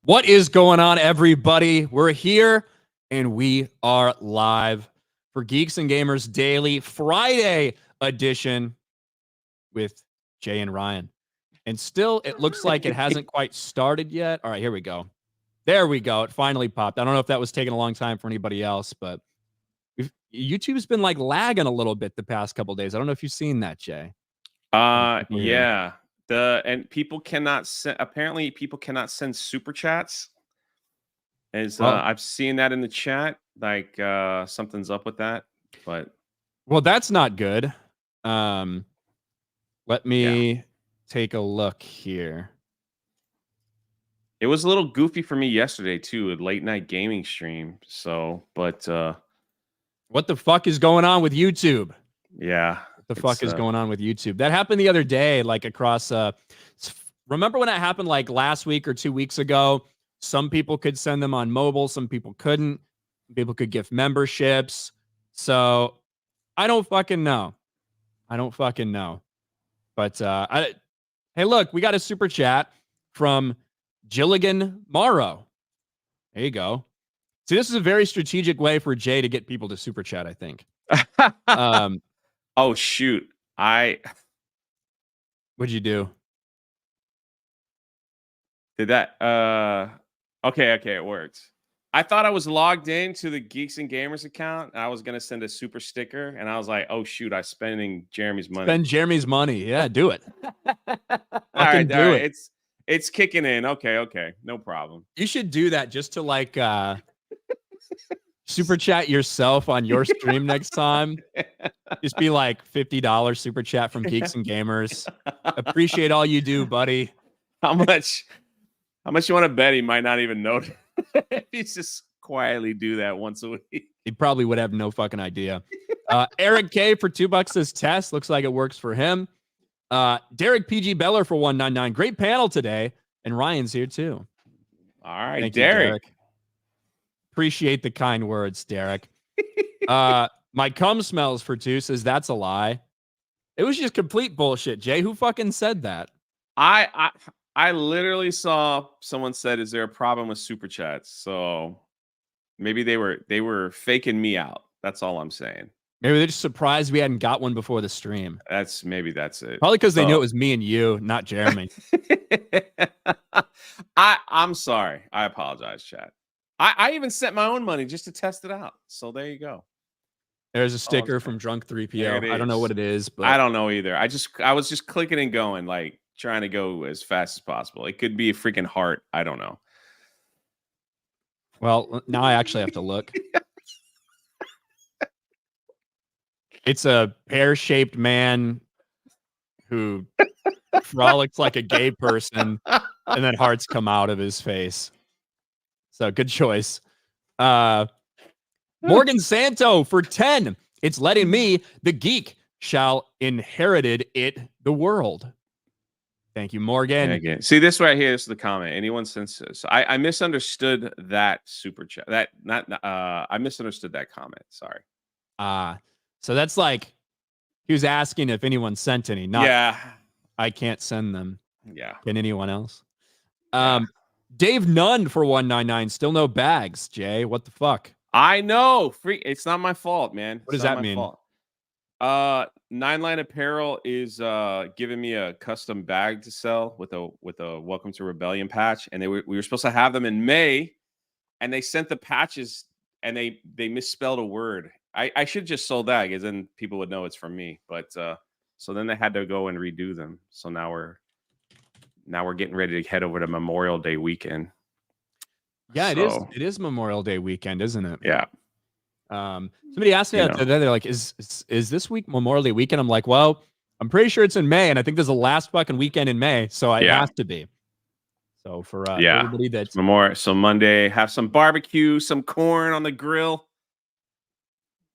What is going on, everybody? We're here and we are live for Geeks and Gamers Daily Friday edition with Jay and Ryan. And still, it looks like it hasn't quite started yet. All right, here we go. There we go. It finally popped. I don't know if that was taking a long time for anybody else, but YouTube's been like lagging a little bit the past couple of days. I don't know if you've seen that, Jay. Yeah. And people cannot send, apparently people cannot send super chats. I've seen that in the chat, like something's up with that, but well, that's not good. Let me take a look here. It was a little goofy for me yesterday too, a late night gaming stream. So, but what the fuck is going on with YouTube? Yeah. The fuck is going on with YouTube? That happened the other day, like across remember when that happened like last week or 2 weeks ago? Some people could send them on mobile, some people couldn't. People could gift memberships. So I don't fucking know. But hey, look, we got a super chat from Gilligan Morrow. There you go. See, this is a very strategic way for Jay to get people to super chat, I think. Oh shoot. What'd you do? Did that okay, it worked. I thought I was logged into the Geeks and Gamers account and I was gonna send a super sticker, and I was like, oh shoot, I'm spending Jeremy's money. Spend Jeremy's money. Yeah, do it. All right. It's kicking in. Okay, no problem. You should do that just to like super chat yourself on your stream next time. Just be like $50 super chat from Geeks and Gamers. Appreciate all you do, buddy. How much you want to bet he might not even notice? He's just quietly do that once a week. He probably would have no fucking idea. Eric K for $2 says test. Looks like it works for him. Derek PG Beller for $1.99. Great panel today. And Ryan's here too. All right, Thank Derek. You, Derek. Appreciate the kind words, Derek. My cum smells for 2 says that's a lie. It was just complete bullshit, Jay. Who fucking said that? I literally saw someone said, "Is there a problem with super chats?" So maybe they were faking me out. That's all I'm saying. Maybe they're just surprised we hadn't got one before the stream. Maybe that's it. Probably because they knew it was me and you, not Jeremy. I'm sorry. I apologize, chat. I even sent my own money just to test it out. So there you go. There's a sticker from Drunk 3PO. I don't know what it is, but I don't know either. I was just clicking and going, like trying to go as fast as possible. It could be a freaking heart. I don't know. Well, now I actually have to look. It's a pear-shaped man who frolics like a gay person, and then hearts come out of his face. So good choice. Morgan Santo for 10. It's letting me, the geek, shall inherited it the world. Thank you, Morgan. See this right here. This is the comment. Anyone since I misunderstood that super chat. I misunderstood that comment. Sorry. So that's like he was asking if anyone sent any. Not I can't send them. Yeah. Can anyone else? Dave Nunn for $1.99. Still no bags, Jay. What the fuck? I know. It's not my fault, man. What does that mean? Fault. 9 Line Apparel is giving me a custom bag to sell with a Welcome to Rebellion patch, and we were supposed to have them in May, and they sent the patches and they misspelled a word. I should just sold that because then people would know it's from me. But so then they had to go and redo them. So now we're getting ready to head over to Memorial Day weekend. Yeah, it is Memorial Day weekend, isn't it? Yeah. Somebody asked me that today. They're like, is this week Memorial Day weekend? I'm like, well, I'm pretty sure it's in May, and I think there's the last fucking weekend in May, so it has to be. So for everybody that's Memorial, so Monday, have some barbecue, some corn on the grill.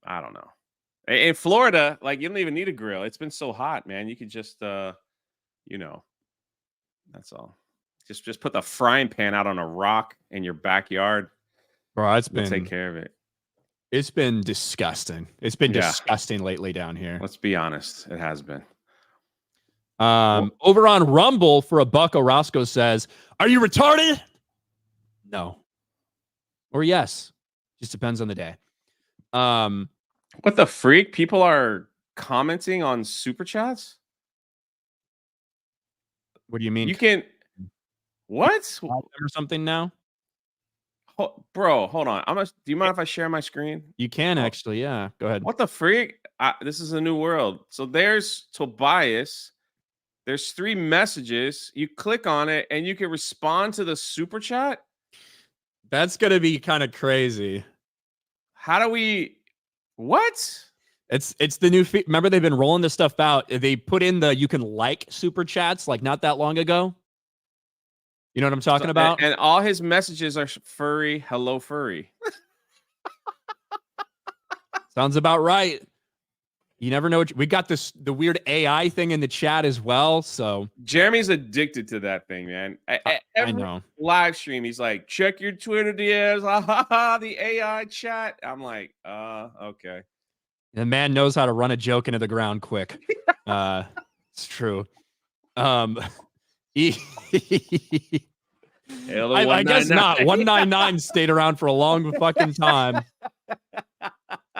I don't know. In Florida, like you don't even need a grill. It's been so hot, man. You could just that's all. Just put the frying pan out on a rock in your backyard. Bro, take care of it. It's been disgusting. It's been disgusting lately down here. Let's be honest. It has been. Over on Rumble for $1, Orozco says, "Are you retarded? No. Or yes. Just depends on the day. What the freak? People are commenting on super chats? What do you mean? You can what? Or something now? Bro, hold on. Do you mind if I share my screen? You can actually, yeah. Go ahead. What the freak? This is a new world. So there's Tobias. There's 3 messages. You click on it and you can respond to the super chat. That's gonna be kind of crazy. How do we? What? It's the new remember they've been rolling this stuff out. They put in you can like super chats like not that long ago. You know what I'm talking about? And all his messages are furry. Hello, furry. Sounds about right. You never know. We got the weird AI thing in the chat as well. So Jeremy's addicted to that thing, man. I know. Live stream, he's like, check your Twitter DMs. Ha ha ha. The AI chat. I'm like, okay. The man knows how to run a joke into the ground quick. It's true. I guess not. 199 stayed around for a long fucking time.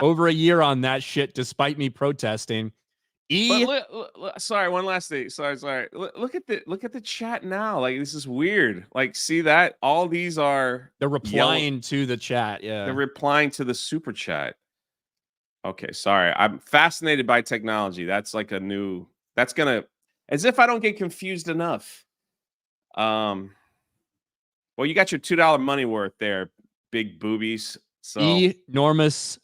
Over a year on that shit, despite me protesting. Sorry, one last thing. Sorry. Look at the chat now. Like, this is weird. Like, see that? All these are they're replying to the chat. Yeah, they're replying to the super chat. Okay, sorry. I'm fascinated by technology. That's like that's gonna, as if I don't get confused enough. Well, you got your $2 money worth there, big boobies. So enormous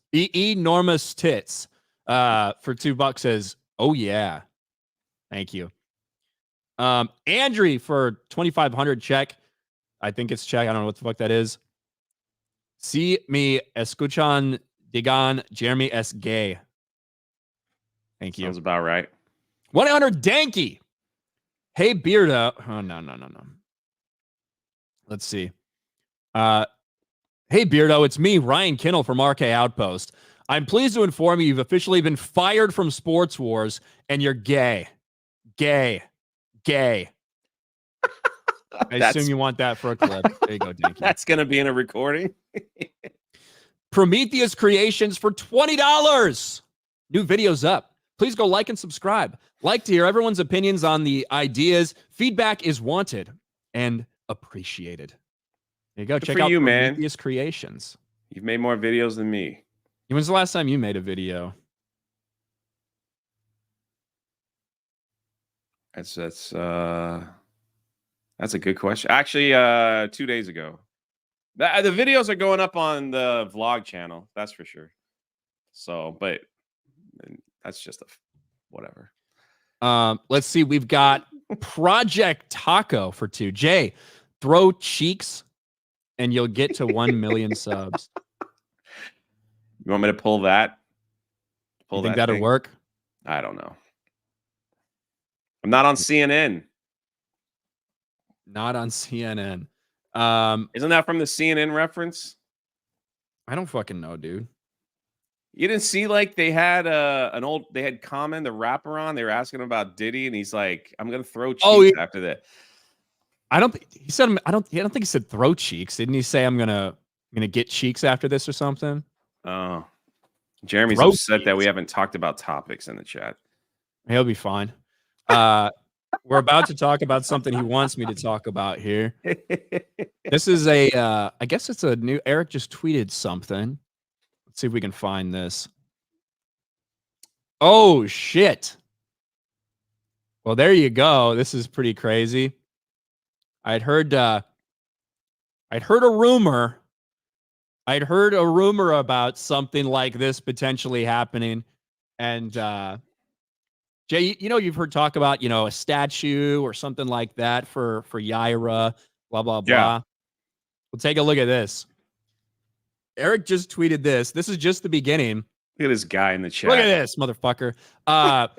tits for $2 says, oh yeah. Thank you. Andrew for 2,500 check. I think it's check. I don't know what the fuck that is. Si me escuchan digan Jeremy S. Gay. Thank you. Sounds about right. 100 Danky. Hey, Beardo. Oh, no. Let's see. Hey, Beardo, it's me, Ryan Kinnell from RK Outpost. I'm pleased to inform you you've officially been fired from Sports Wars, and you're gay. Gay. I assume you want that for a clip. There you go, Dinky. That's going to be in a recording. Prometheus Creations for $20. New videos up. Please go like and subscribe. Like to hear everyone's opinions on the ideas. Feedback is wanted and appreciated. There you go. Check out Prometheus Creations. You've made more videos than me. When's the last time you made a video? That's a good question. Actually, 2 days ago. The videos are going up on the vlog channel. That's for sure. So, but that's just whatever. Let's see. We've got Project Taco for 2. Jay, throw cheeks and you'll get to 1 million subs. You want me to pull that? You think that'll work? I don't know. I'm not on CNN. Not on CNN. Isn't that from the CNN reference? I don't fucking know, dude. You didn't see like they had they had Common, the rapper, on. They were asking him about Diddy, and he's like, "I'm gonna throw cheeks after that." I don't think he said. I don't think he said throw cheeks. Didn't he say I'm gonna get cheeks after this or something? Oh, Jeremy's upset that we haven't talked about topics in the chat. He'll be fine. We're about to talk about something he wants me to talk about here. This is I guess it's a new. Eric just tweeted something. Let's see if we can find this. Oh shit. Well, there you go. This is pretty crazy. I'd heard a rumor. I'd heard a rumor about something like this potentially happening. And Jay, you've heard talk about, a statue or something like that for Yaira, blah, blah, blah. Yeah. We'll take a look at this. Eric just tweeted this. This is just the beginning. Look at this guy in the chat. Look at this, motherfucker. The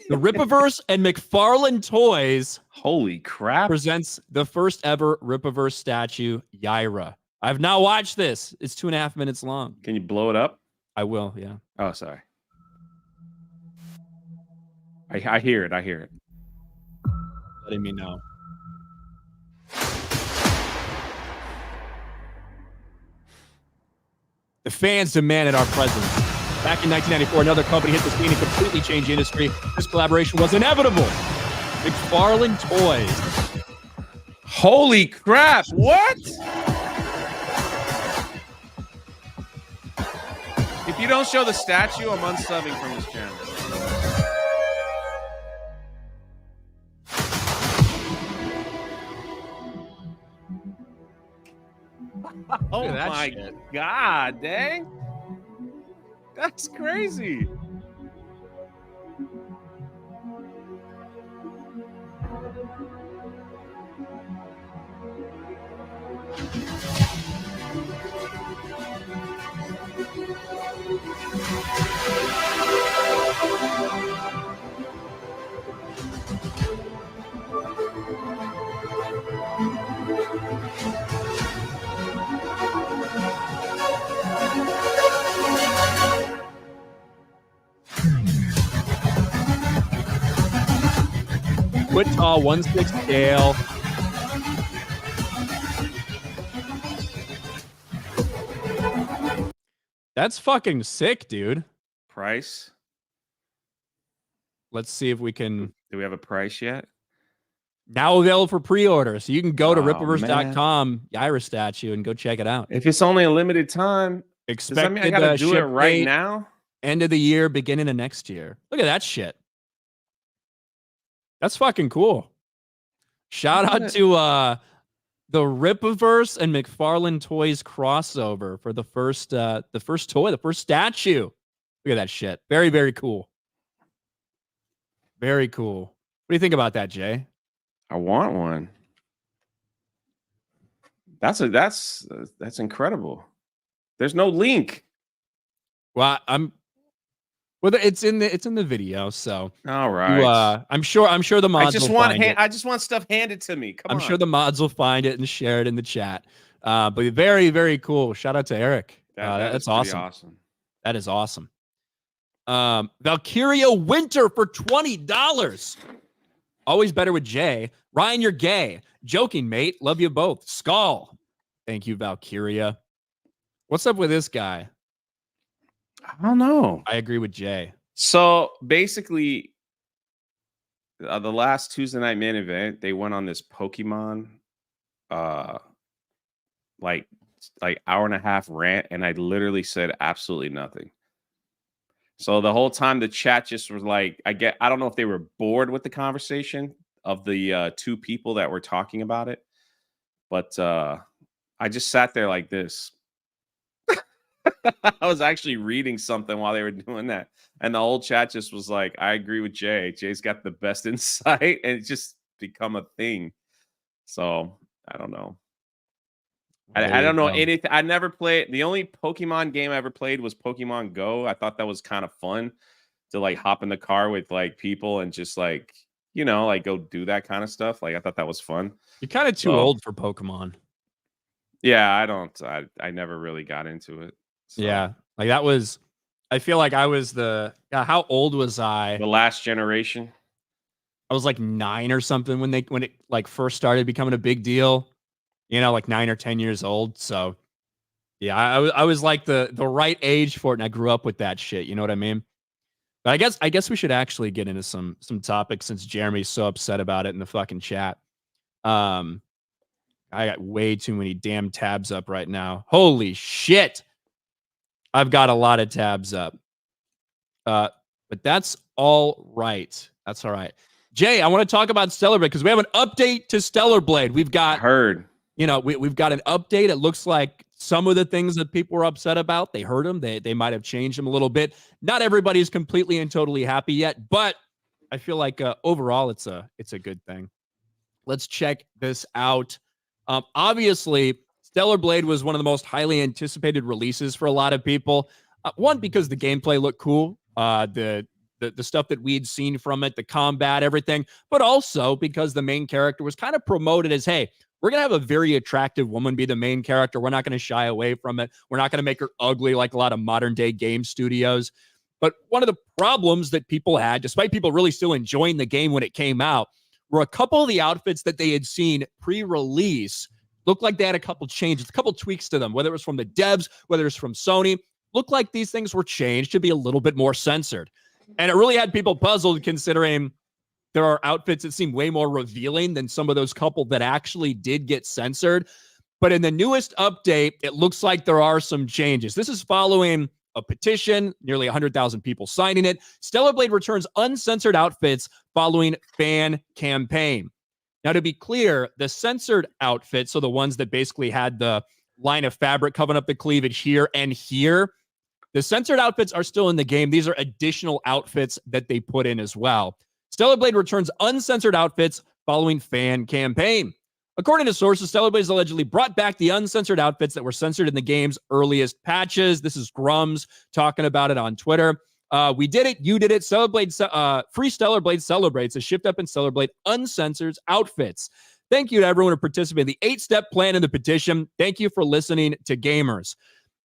Rippaverse and McFarlane Toys. Holy crap. Presents the first ever Rippaverse statue, Yaira. I've now watched this. It's 2.5 minutes long. Can you blow it up? I will, yeah. Oh, sorry. I hear it. Letting me know. The fans demanded our presence. Back in 1994, another company hit the scene and completely changed the industry. This collaboration was inevitable. McFarlane Toys. Holy crap! What? If you don't show the statue, I'm unsubbing from this channel. Oh my god, dang. That's crazy. Wichita 1/6 scale. That's fucking sick, dude. Price? Let's see if we can. Do we have a price yet? Now available for pre-order. So you can go to Oh, Rippaverse.com, Yaira statue, and go check it out. If it's only a limited time, does that mean I gotta do it right now? End of the year, beginning of next year. Look at that shit. That's fucking cool. Shout out to the Rippaverse and McFarlane Toys crossover for the first toy, the first statue. Look at that shit. Very, very cool. Very cool. What do you think about that, Jay? I want one. That's incredible. There's no link. Well, it's in the video, so all right. I'm sure the mods I just want stuff handed to me. Come on. I'm sure the mods will find it and share it in the chat. But very, very cool. Shout out to Eric. That's awesome. That is awesome. Valkyria Winter for $20. Always better with Jay. Ryan, you're gay. Joking, mate. Love you both. Skull. Thank you, Valkyria. What's up with this guy? I don't know. I agree with Jay. So basically, the last Tuesday night main event, they went on this Pokemon, like hour and a half rant, and I literally said absolutely nothing. So the whole time the chat just was like, I don't know if they were bored with the conversation of the two people that were talking about it, but I just sat there like this. I was actually reading something while they were doing that. And the whole chat just was like, I agree with Jay. Jay's got the best insight, and it's just become a thing. So I don't know. I don't know anything. I never played. The only Pokemon game I ever played was Pokemon Go. I thought that was kind of fun to like hop in the car with like people and just like, like go do that kind of stuff. Like I thought that was fun. You're kind of too old for Pokemon. Yeah, I never really got into it. So. Yeah, like that was. I feel like I was how old was I? The last generation. I was like 9 or something when it like first started becoming a big deal. Like 9 or 10 years old. So, yeah, I was like the right age for it, and I grew up with that shit. You know what I mean? But I guess we should actually get into some topics since Jeremy's so upset about it in the fucking chat. I got way too many damn tabs up right now. Holy shit. I've got a lot of tabs up. But that's all right. That's all right. Jay, I want to talk about Stellar Blade because we have an update to Stellar Blade. We've got we've got an update. It looks like some of the things that people were upset about, they heard them. They might have changed them a little bit. Not everybody's completely and totally happy yet, but I feel like overall it's a good thing. Let's check this out. Obviously, Stellar Blade was one of the most highly anticipated releases for a lot of people. One, because the gameplay looked cool. The stuff that we'd seen from it, the combat, everything, but also because the main character was kind of promoted as, hey, we're going to have a very attractive woman be the main character. We're not going to shy away from it. We're not going to make her ugly like a lot of modern day game studios. But one of the problems that people had, despite people really still enjoying the game when it came out, were a couple of the outfits that they had seen pre-release looked like they had a couple changes, a couple tweaks to them, whether it was from the devs, whether it's from Sony. Looked like these things were changed to be a little bit more censored. And it really had people puzzled, considering there are outfits that seem way more revealing than some of those couple that actually did get censored. But in the newest update, it looks like there are some changes. This is following a petition, nearly 100,000 people signing it. Stellar Blade returns uncensored outfits following fan campaign. Now, to be clear, the censored outfits, so the ones that basically had the line of fabric covering up the cleavage here and here, the censored outfits are still in the game. These are additional outfits that they put in as well. Stellar Blade returns uncensored outfits following fan campaign. According to sources, Stellar Blade has allegedly brought back the uncensored outfits that were censored in the game's earliest patches. This is Grums talking about it on Twitter. We did it. You did it. Stellar Blade, Free Stellar Blade celebrates a shift up in Stellar Blade uncensored outfits. Thank you to everyone who participated in the 8-step plan in the petition. Thank you for listening to gamers.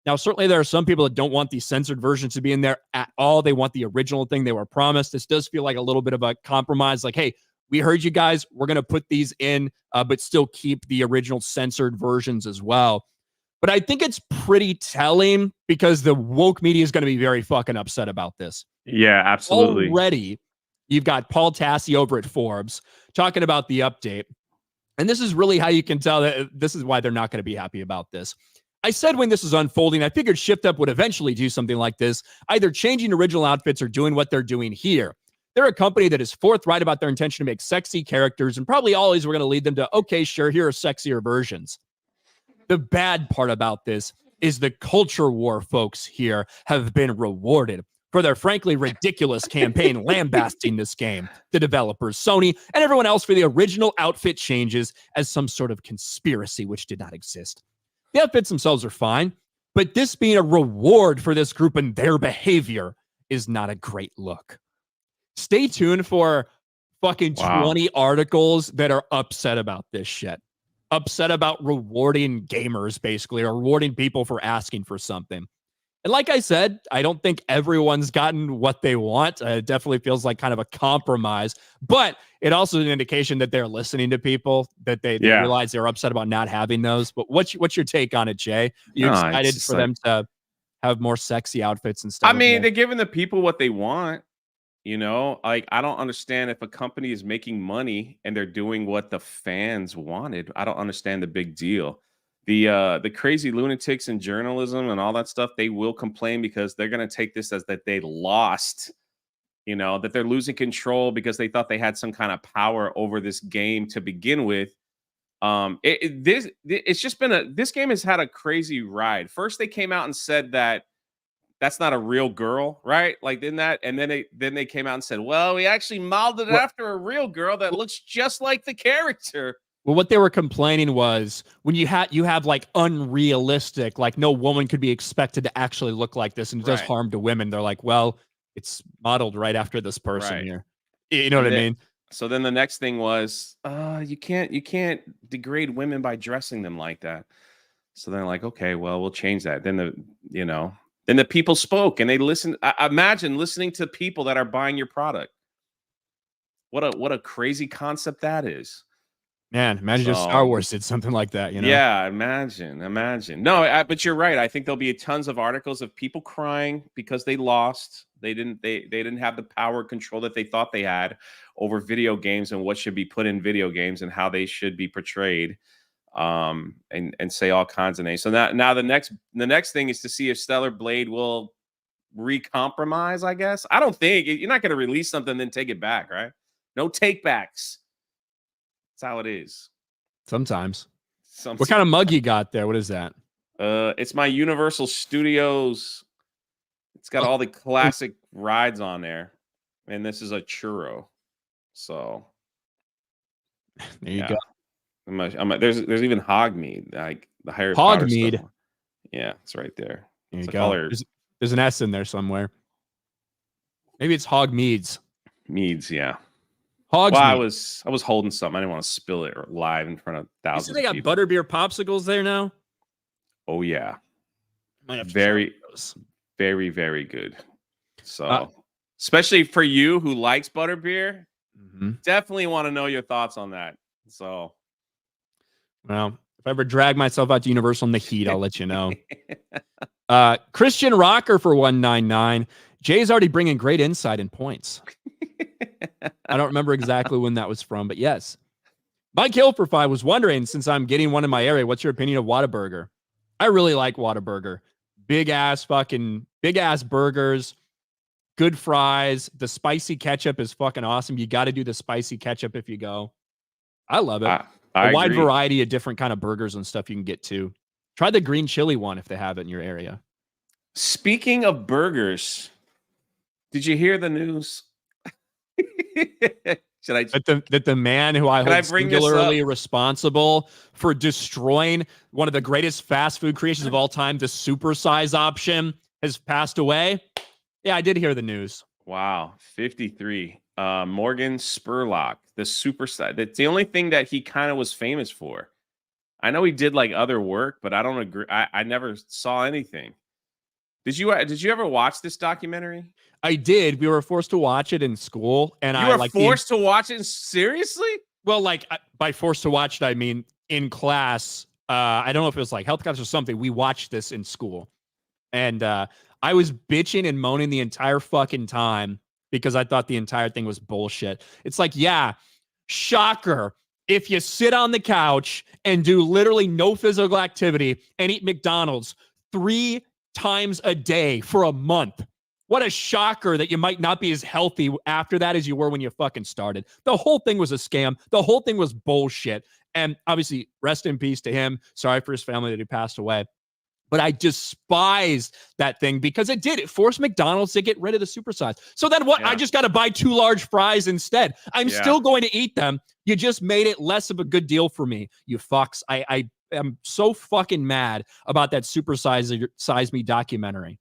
Now, certainly there are some people that don't want these censored versions to be in there at all. They want the original thing they were promised. This does feel like a little bit of a compromise. Like, hey, we heard you guys. We're going to put these in, but still keep the original censored versions as well. But I think it's pretty telling because the woke media is going to be very fucking upset about this. Yeah, absolutely. Already, you've got Paul Tassi over at Forbes talking about the update. And this is really how you can tell that this is why they're not going to be happy about this. I said when this was unfolding, I figured Shift Up would eventually do something like this, either changing original outfits or doing what they're doing here. They're a company that is forthright about their intention to make sexy characters, and probably always we're going to lead them to, okay, sure, here are sexier versions. The bad part about this is the culture war folks here have been rewarded for their frankly ridiculous campaign lambasting this game. The developers, Sony, and everyone else for the original outfit changes as some sort of conspiracy which did not exist. The outfits themselves are fine, but this being a reward for this group and their behavior is not a great look. Stay tuned for fucking 20 articles that are upset about this shit. Upset about rewarding gamers, basically, or rewarding people for asking for something. And like I said, I don't think everyone's gotten what they want. It definitely feels like kind of a compromise, but it also is an indication that they're listening to people, that they realize they're upset about not having those. But what's your take on it, Jay? Are you excited for them to have more sexy outfits and stuff? I mean, they're giving the people what they want. You know, like, I don't understand if a company is making money and they're doing what the fans wanted. I don't understand the big deal. The crazy lunatics in journalism and all that stuff, they will complain because they're going to take this as that they lost, you know, that they're losing control because they thought they had some kind of power over this game to begin with. It's just been this game has had a crazy ride. First, they came out and said that that's not a real girl, right? Like, then they came out and said, well, we actually modeled it after a real girl that looks just like the character. Well, what they were complaining was when you have like unrealistic, like no woman could be expected to actually look like this, and it does harm to women. They're like, well, it's modeled right after this person here. You know what I mean? So then the next thing was, you can't degrade women by dressing them like that. So they're like, okay, well, we'll change that. Then the people spoke and they listened. Imagine listening to people that are buying your product. What a crazy concept that is. Man, imagine if Star Wars did something like that, you know? Yeah, imagine. No, but you're right. I think there'll be tons of articles of people crying because they lost. They didn't have the power control that they thought they had over video games and what should be put in video games and how they should be portrayed. And say all kinds of names. So now the next thing is to see if Stellar Blade will recompromise, I guess. I don't think you're not going to release something and then take it back, right? No take backs. That's how it is. Sometimes. What kind of mug you got there? What is that? It's my Universal Studios. It's got all the classic rides on there. And this is a churro. So there you go. There's even Hogmead, like the higher Hogmead. Yeah, it's right there. There you go. There's an S in there somewhere. Maybe it's Hogmeads. Meads, yeah. Hogsmeade. Well, I was holding something. I didn't want to spill it live in front of thousands. They got butterbeer popsicles there now. Oh yeah, very, very, very good. So, especially for you who likes butterbeer, definitely want to know your thoughts on that. So, well, If I ever drag myself out to Universal in the heat, I'll let you know. Christian Rocker for 199. Jay's already bringing great insight and points. I don't remember exactly when that was from, but yes. Mike Hill for 5 was wondering, since I'm getting one in my area, what's your opinion of Whataburger? I really like Whataburger. Big ass burgers, good fries. The spicy ketchup is fucking awesome. You got to do the spicy ketchup if you go. I love it. A wide variety of different kind of burgers and stuff you can get too. Try the green chili one if they have it in your area. Speaking of burgers, did you hear the news? Should I that the man who I hold singularly responsible for destroying one of the greatest fast food creations of all time, the supersize option, has passed away? Yeah, I did hear the news. Wow, 53. Morgan Spurlock, the supersize. That's the only thing that he kind of was famous for. I know he did like other work, but I don't agree. I never saw anything. Did you ever watch this documentary? I did. We were forced to watch it in school, and you were forced to watch it. Seriously? Well, like by forced to watch it, I mean in class. I don't know if it was like health class or something. We watched this in school, and I was bitching and moaning the entire fucking time because I thought the entire thing was bullshit. It's like, yeah, shocker. If you sit on the couch and do literally no physical activity and eat McDonald's 3 times a day for a month, what a shocker that you might not be as healthy after that as you were when you fucking started. The whole thing was a scam. The whole thing was bullshit. And obviously, rest in peace to him. Sorry for his family that he passed away. But I despised that thing because it forced McDonald's to get rid of the supersize. So then what? Yeah. I just got to buy 2 large fries instead. I'm still going to eat them. You just made it less of a good deal for me, you fucks. I am so fucking mad about that Size Me documentary.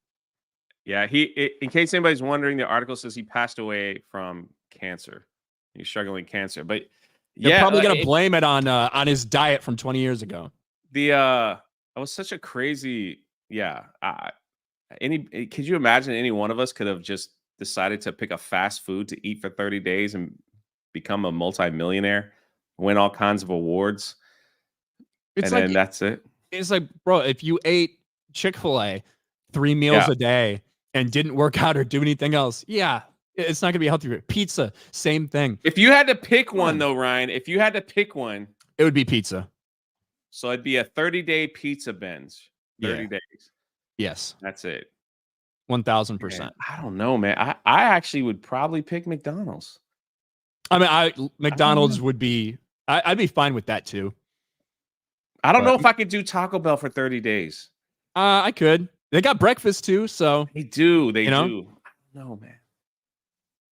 Yeah, in case anybody's wondering, the article says he passed away from cancer. He's struggling with cancer. But they're probably going to blame it on his diet from 20 years ago. It was such a crazy, could you imagine any one of us could have just decided to pick a fast food to eat for 30 days and become a multimillionaire, win all kinds of awards, then that's it? It's like, bro, if you ate Chick-fil-A 3 meals a day and didn't work out or do anything else, it's not going to be healthy. Pizza, same thing. If you had to pick one, though, Ryan, if you had to pick one, it would be pizza. So it'd be a 30-day pizza binge. 30 days. Yes. That's it. 1,000%. I don't know, man. I actually would probably pick McDonald's. I mean, McDonald's would be, I'd be fine with that too. I don't know if I could do Taco Bell for 30 days. I could. They got breakfast too, so. They do. I don't know, man.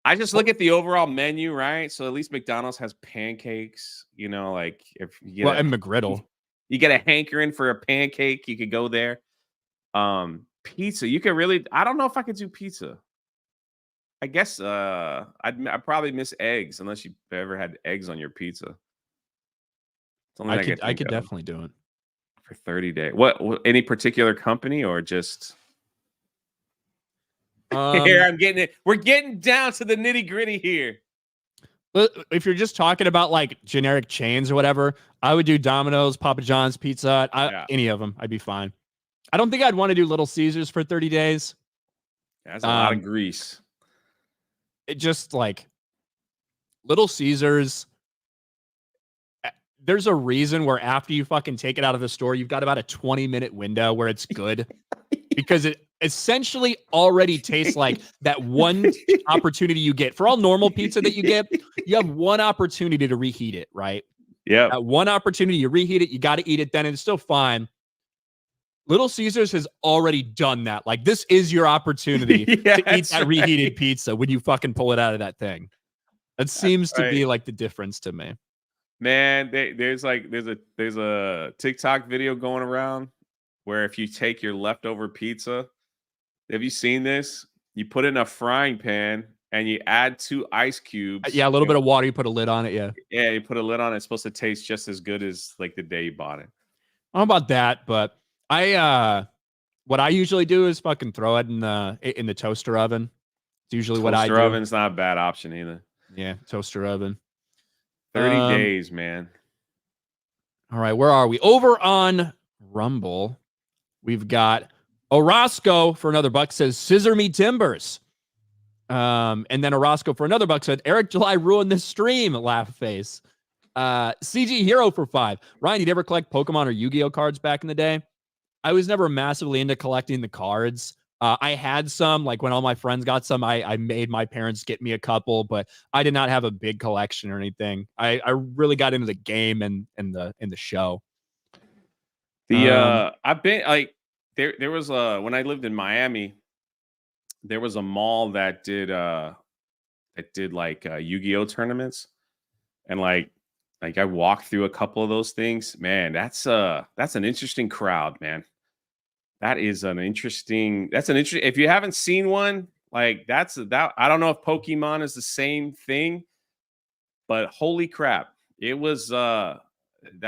I just look at the overall menu, right? So at least McDonald's has pancakes, like if you get and McGriddle. You get a hankering for a pancake, you could go there. Pizza, you could really, I don't know if I could do pizza. I guess I'd probably miss eggs unless you've ever had eggs on your pizza. I could definitely do it. For 30 days. What any particular company or just here I'm getting it. We're getting down to the nitty-gritty here. If you're just talking about like generic chains or whatever, I would do Domino's, Papa John's, Pizza Hut, any of them. I'd be fine. I don't think I'd want to do Little Caesars for 30 days. That's a lot of grease. It just like Little Caesars. There's a reason where after you fucking take it out of the store, you've got about a 20-minute window where it's good because it essentially already tastes like that one opportunity you get for all normal pizza that you get. You have one opportunity to reheat it, right? Yeah. That one opportunity, you reheat it, you got to eat it then, and it's still fine. Little Caesars has already done that. Like, this is your opportunity to eat that reheated pizza when you fucking pull it out of that thing. That seems to be like the difference to me. Man, there's a TikTok video going around where if you take your leftover pizza, have you seen this? You put it in a frying pan and you add 2 ice cubes. Yeah, a little bit of water. You put a lid on it. Yeah. Yeah, you put a lid on it. It's supposed to taste just as good as like the day you bought it. I don't know about that, but what I usually do is fucking throw it in the toaster oven. It's usually what I do. Toaster oven's not a bad option either. Yeah, toaster oven. 30 days, man. All right, where are we? Over on Rumble, we've got Orozco for another buck says, scissor me timbers. And then Orozco for another buck said, Eric July ruined this stream, laugh face. CG Hero for 5. Ryan, did you ever collect Pokemon or Yu-Gi-Oh cards back in the day? I was never massively into collecting the cards. I had some, like when all my friends got some, I made my parents get me a couple, but I did not have a big collection or anything. I really got into the game and the show. I've been like there was when I lived in Miami, there was a mall that did like Yu-Gi-Oh tournaments, and like I walked through a couple of those things. Man, that's an interesting crowd, man. That's an interesting. If you haven't seen one, like I don't know if Pokemon is the same thing, but holy crap, it was that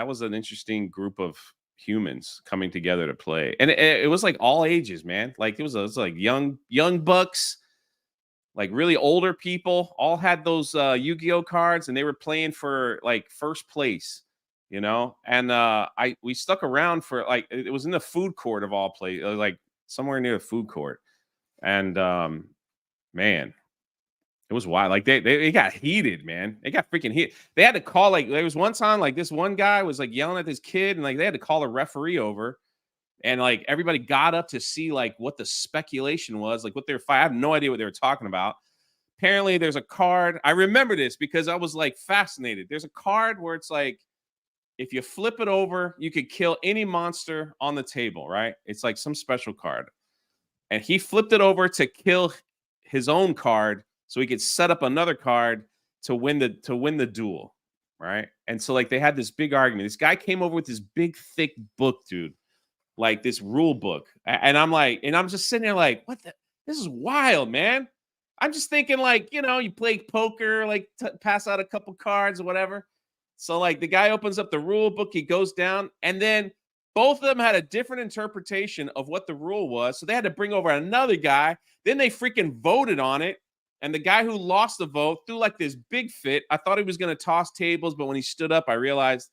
was an interesting group of humans coming together to play, and it was like all ages, man. Like it was like young bucks, like really older people, all had those Yu-Gi-Oh cards, and they were playing for like first place. You know, and we stuck around for like it was in the food court of all places, like somewhere near the food court, and man, it was wild. Like they got heated, man. They got freaking heated. They had to call, like there was one time like this one guy was like yelling at this kid, and like they had to call a referee over, and like everybody got up to see like what the speculation was, like what they were fighting. I have no idea what they were talking about. Apparently, there's a card. I remember this because I was like fascinated. There's a card where it's like, if you flip it over, you could kill any monster on the table, right? It's like some special card. And he flipped it over to kill his own card so he could set up another card to win the duel, right? And so like they had this big argument. This guy came over with this big thick book, dude. Like this rule book. And I'm just sitting there like, what the? This is wild, man. I'm just thinking like, you know, you play poker, like pass out a couple cards or whatever. So like the guy opens up the rule book, he goes down, and then both of them had a different interpretation of what the rule was. So they had to bring over another guy. Then they freaking voted on it. And the guy who lost the vote threw like this big fit. I thought he was going to toss tables, but when he stood up, I realized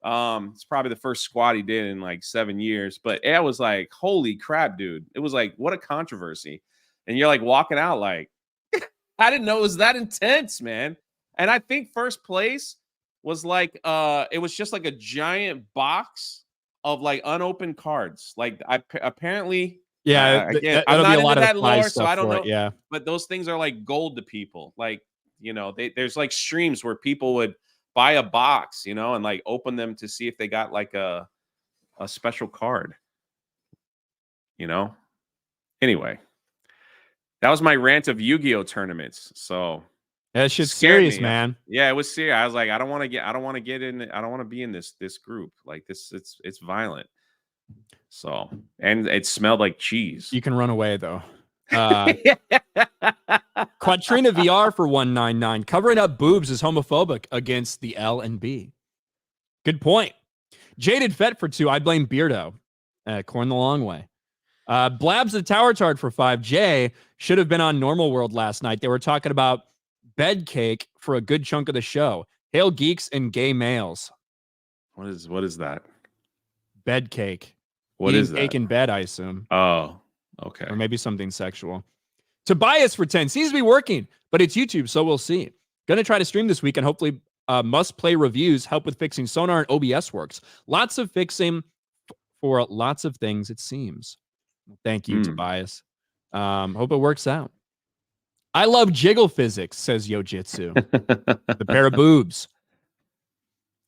it's probably the first squat he did in like 7 years. But it was like, holy crap, dude. It was like, what a controversy. And you're like walking out like, I didn't know it was that intense, man. And I think first place was like it was just like a giant box of like unopened cards. Like apparently, again, I'm not into that lore, so I don't know. Yeah, but those things are like gold to people. Like, you know, there's like streams where people would buy a box, you know, and like open them to see if they got like a special card. You know. Anyway, that was my rant of Yu-Gi-Oh tournaments. So. That shit's serious, man. Yeah, it was serious. I was like, I don't want to be in this group. Like this, it's violent. So, and it smelled like cheese. You can run away though. Quatrina VR for 199. Covering up boobs is homophobic against the L and B. Good point. Jaded Fett for 2. I blame Beardo. Corn the long way. Blabs the Tower Tard for 5. Jay should have been on Normal World last night. They were talking about bed cake for a good chunk of the show. Hail geeks and gay males. What is that? Bed cake. What is that? Cake in bed, I assume. Oh, okay. Or maybe something sexual. Tobias for 10. Seems to be working, but it's YouTube, so we'll see. Gonna try to stream this week and hopefully must play reviews help with fixing sonar and OBS works. Lots of fixing for lots of things, it seems. Thank you, Tobias. Hope it works out. I love jiggle physics, says Yojitsu. The pair of boobs.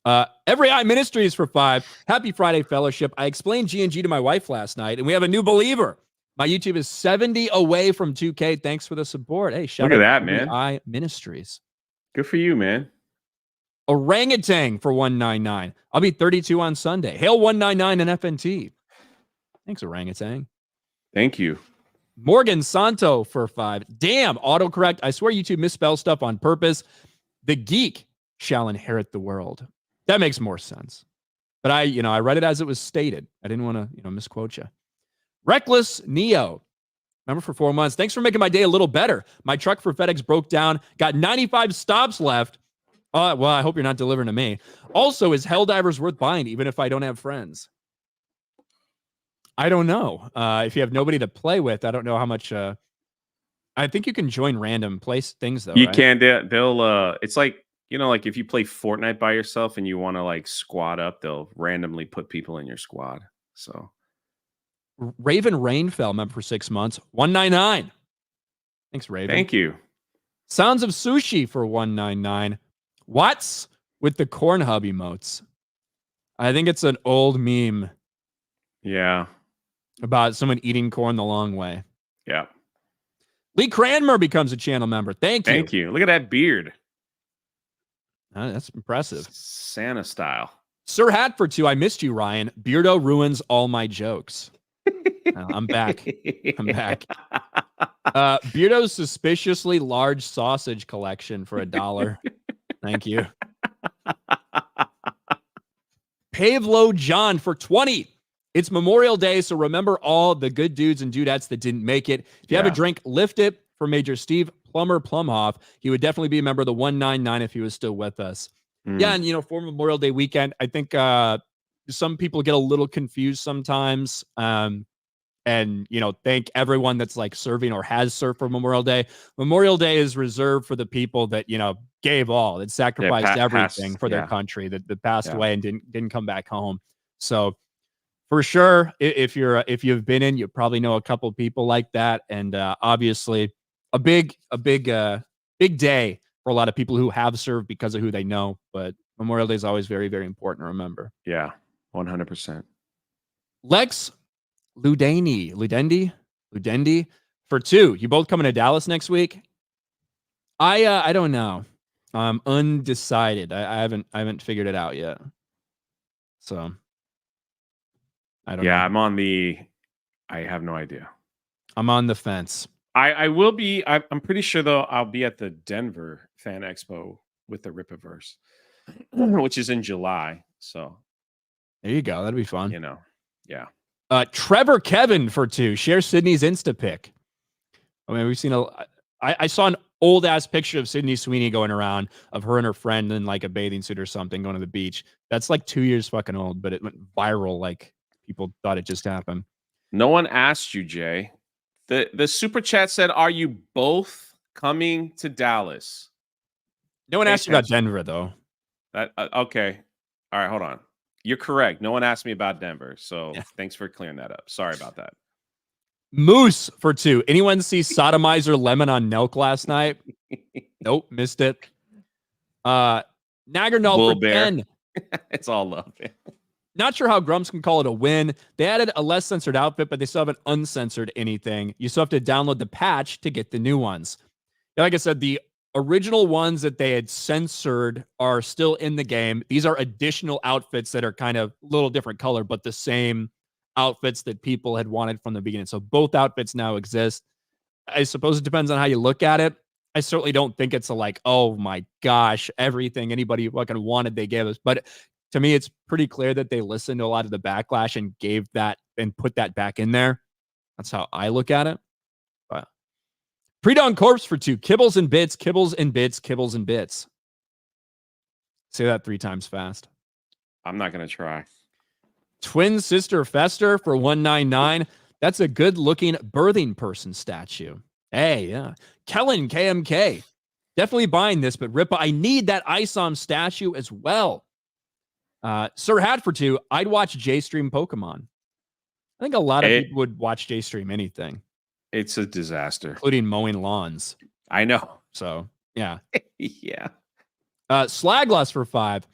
Every Eye Ministries for 5. Happy Friday Fellowship. I explained G&G to my wife last night, and we have a new believer. My YouTube is 70 away from 2K. Thanks for the support. Hey, shout out to that, Every man. Eye Ministries. Good for you, man. Orangutan for 199. I'll be 32 on Sunday. Hail 199 and FNT. Thanks, Orangutan. Thank you. Morgan Santo for 5. Damn, autocorrect. I swear YouTube misspells stuff on purpose. The geek shall inherit the world. That makes more sense. But I read it as it was stated. I didn't want to, misquote you. Reckless Neo. Remember for 4 months. Thanks for making my day a little better. My truck for FedEx broke down. Got 95 stops left. Well, I hope you're not delivering to me. Also, is Helldivers worth buying even if I don't have friends? I don't know. If you have nobody to play with, I don't know how much. I think you can join random place things though. You right? can. They'll. It's like, like if you play Fortnite by yourself and you want to like squad up, they'll randomly put people in your squad. So Raven Rainfell member for 6 months, 199. Thanks, Raven. thank you. Sounds of Sushi for 199. What's with the corn hub emotes? I think it's an old meme. Yeah. About someone eating corn the long way. Yeah. Lee Cranmer becomes a channel member. Thank you. Thank you. Look at that beard. That's impressive. Santa style. Sir Hatford 2, I missed you, Ryan. Beardo ruins all my jokes. I'm back. I'm back. Beardo's suspiciously large sausage collection for $1. Thank you. Pavlo John for 20. It's Memorial Day, so remember all the good dudes and dudettes that didn't make it. If you have a drink, lift it for Major Steve Plummer Plumhoff. He would definitely be a member of the 199 if he was still with us. Yeah, and for Memorial Day weekend, I think some people get a little confused sometimes. And thank everyone that's like serving or has served for Memorial Day. Memorial Day is reserved for the people that gave all, that sacrificed everything for their country, that passed away and didn't come back home. So for sure, if you've been in, you probably know a couple people like that, and obviously a big day for a lot of people who have served because of who they know. But Memorial Day is always very, very important to remember. Yeah, 100%. Lex Ludendi for 2. You both coming to Dallas next week? I don't know. I'm undecided. I haven't figured it out yet. So I don't know. I have no idea. I'm on the fence. I will be. I'm pretty sure though I'll be at the Denver Fan Expo with the Rippaverse, which is in July. So there you go. That'd be fun. Yeah. Trevor Kevin for 2. Share Sydney's Insta pic. I mean, we've seen I saw an old ass picture of Sydney Sweeney going around of her and her friend in like a bathing suit or something going to the beach. That's like 2 years fucking old, but it went viral. Like people thought it just happened. No one asked you, Jay. The super chat said, "Are you both coming to Dallas?" No one asked you about Denver though. Okay. All right, hold on. You're correct. No one asked me about Denver. So thanks for clearing that up. Sorry about that. Moose for 2. Anyone see Sodomizer Lemon on Nelk last night? Nope, missed it. Nagernall for 10. It's all love. Not sure how Grumps can call it a win. They added a less censored outfit, but they still haven't uncensored anything. You still have to download the patch to get the new ones. Like I said, the original ones that they had censored are still in the game. These are additional outfits that are kind of a little different color, but the same outfits that people had wanted from the beginning. So both outfits now exist. I suppose it depends on how you look at it. I certainly don't think it's oh my gosh, everything anybody fucking wanted, they gave us. But to me, it's pretty clear that they listened to a lot of the backlash and gave that and put that back in there. That's how I look at it. But Pre-Dawn Corpse for 2. Kibbles and bits, kibbles and bits, kibbles and bits. Say that 3 times fast. I'm not going to try. Twin Sister Fester for 199. That's a good looking birthing person statue. Hey, yeah. Kellen KMK. Definitely buying this, but Rippa, I need that ISOM statue as well. Sir Hat for 2. I'd watch Jay stream Pokemon. I think a lot of people would watch Jay stream anything. It's a disaster, including mowing lawns. I know. So yeah. Yeah. Slaglust for 5.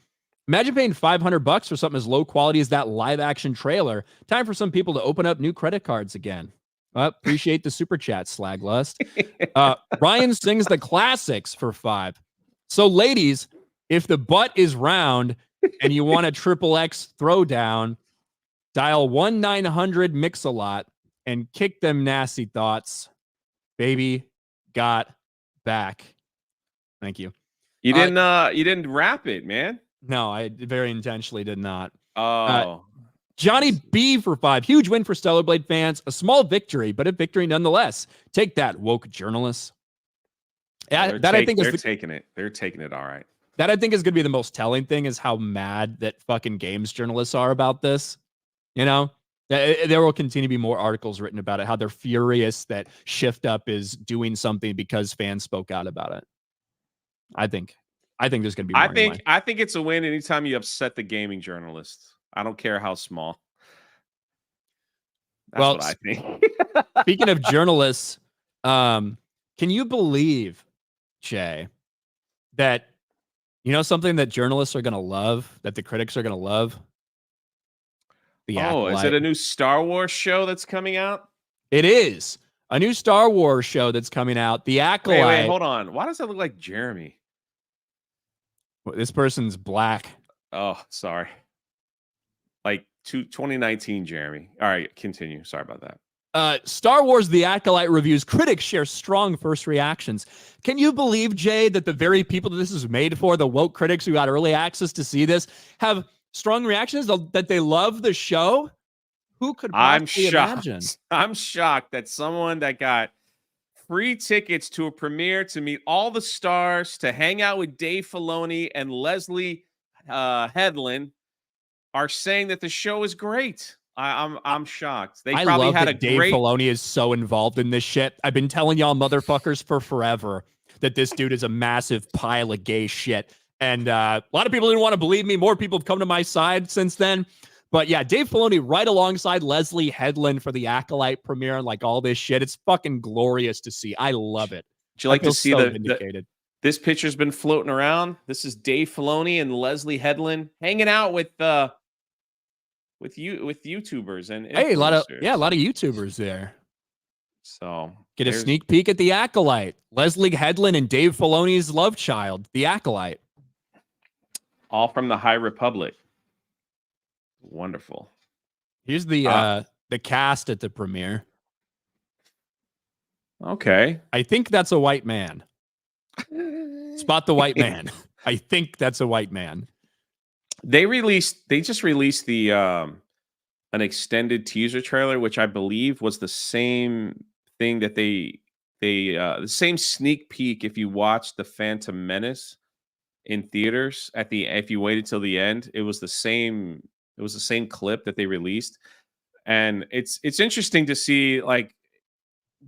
Imagine paying $500 for something as low quality as that live action trailer. Time for some people to open up new credit cards again. Appreciate the super chat, Slaglust. Ryan sings the classics for 5. So ladies, if the butt is round and you want a XXX throwdown, dial 1-900 Mix-a-Lot and kick them nasty thoughts. Baby got back. Thank you. You didn't wrap it, man. No, I very intentionally did not. Oh. Johnny B for 5. Huge win for Stellar Blade fans. A small victory, but a victory nonetheless. Take that, woke journalists. I think they're taking it. They're taking it all right. That I think is going to be the most telling thing, is how mad that fucking games journalists are about this. You know, there will continue to be more articles written about it, how they're furious that Shift Up is doing something because fans spoke out about it. I think there's going to be more anyway. I think it's a win anytime you upset the gaming journalists. I don't care how small. That's what I think. Speaking of journalists, can you believe, Jay, that something that journalists are going to love, that the critics are going to love? The Acolyte. Is it a new Star Wars show that's coming out? It is a new Star Wars show that's coming out. The Acolyte. Wait, hold on. Why does that look like Jeremy? This person's black. Oh, sorry. Like 2019 Jeremy. All right, continue. Sorry about that. Star Wars The Acolyte reviews. Critics share strong first reactions. Can you believe, Jay, that the very people that this is made for, the woke critics who got early access to see this, have strong reactions that they love the show? Who could possibly imagine? I'm shocked that someone that got free tickets to a premiere to meet all the stars, to hang out with Dave Filoni and Leslie Headland, are saying that the show is great. I'm shocked. They probably had a Dave Filoni is so involved in this shit. I've been telling y'all motherfuckers for forever that this dude is a massive pile of gay shit. And a lot of people didn't want to believe me. More people have come to my side since then. But yeah, Dave Filoni right alongside Leslie Headland for the Acolyte premiere and like all this shit. It's fucking glorious to see. I love it. Would you like to see this picture's been floating around? This is Dave Filoni and Leslie Headland hanging out with YouTubers and hey, a lot of YouTubers there. So get a sneak peek at the Acolyte. Leslie Headland and Dave Filoni's love child, the Acolyte. All from the High Republic. Wonderful. Here's the cast at the premiere. Okay. I think that's a white man. Spot the white man. I think that's a white man. They just released the an extended teaser trailer, which I believe was the same thing that the same sneak peek if you watched the Phantom Menace in theaters if you waited till the end, it was the same clip that they released. And it's interesting to see, like,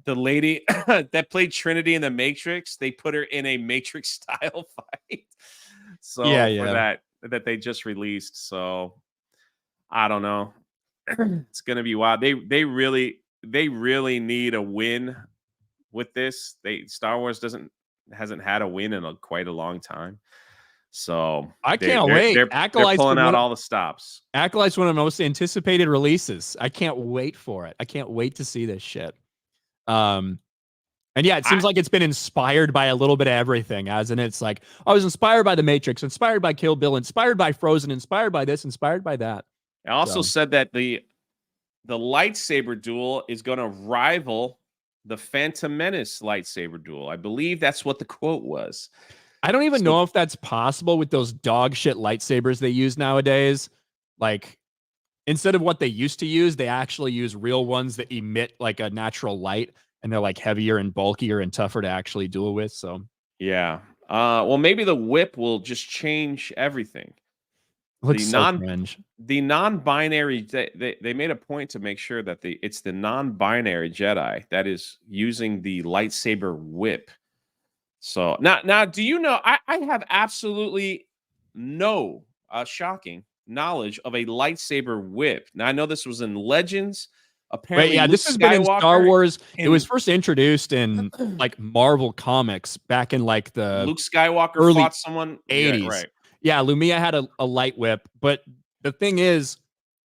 the lady that played Trinity in the Matrix, they put her in a Matrix style fight. So for that they just released. So I don't know. It's gonna be wild. They really need a win with this. Star Wars hasn't had a win in quite a long time. So I can't wait. They're pulling out all the stops. Acolyte's one of the most anticipated releases. I can't wait for it. I can't wait to see this shit. And yeah, it seems like it's been inspired by a little bit of everything, hasn't it? It's like, I was inspired by The Matrix, inspired by Kill Bill, inspired by Frozen, inspired by this, inspired by that. I also said that the lightsaber duel is going to rival the Phantom Menace lightsaber duel. I believe that's what the quote was. I don't even know if that's possible with those dog shit lightsabers they use nowadays. Like, instead of what they used to use, they actually use real ones that emit like a natural light, and they're like heavier and bulkier and tougher to actually duel with. So yeah. Well, maybe the whip will just change everything. The non-binary, they made a point to make sure that it's the non-binary Jedi that is using the lightsaber whip. So now, do you know? I have absolutely no shocking knowledge of a lightsaber whip. Now I know this was in Legends. Apparently, yeah, this has been in Star Wars. It was first introduced in like Marvel Comics back in like the Luke Skywalker early fought someone 80s. Yeah, right. Yeah, Lumia had a light whip, but the thing is,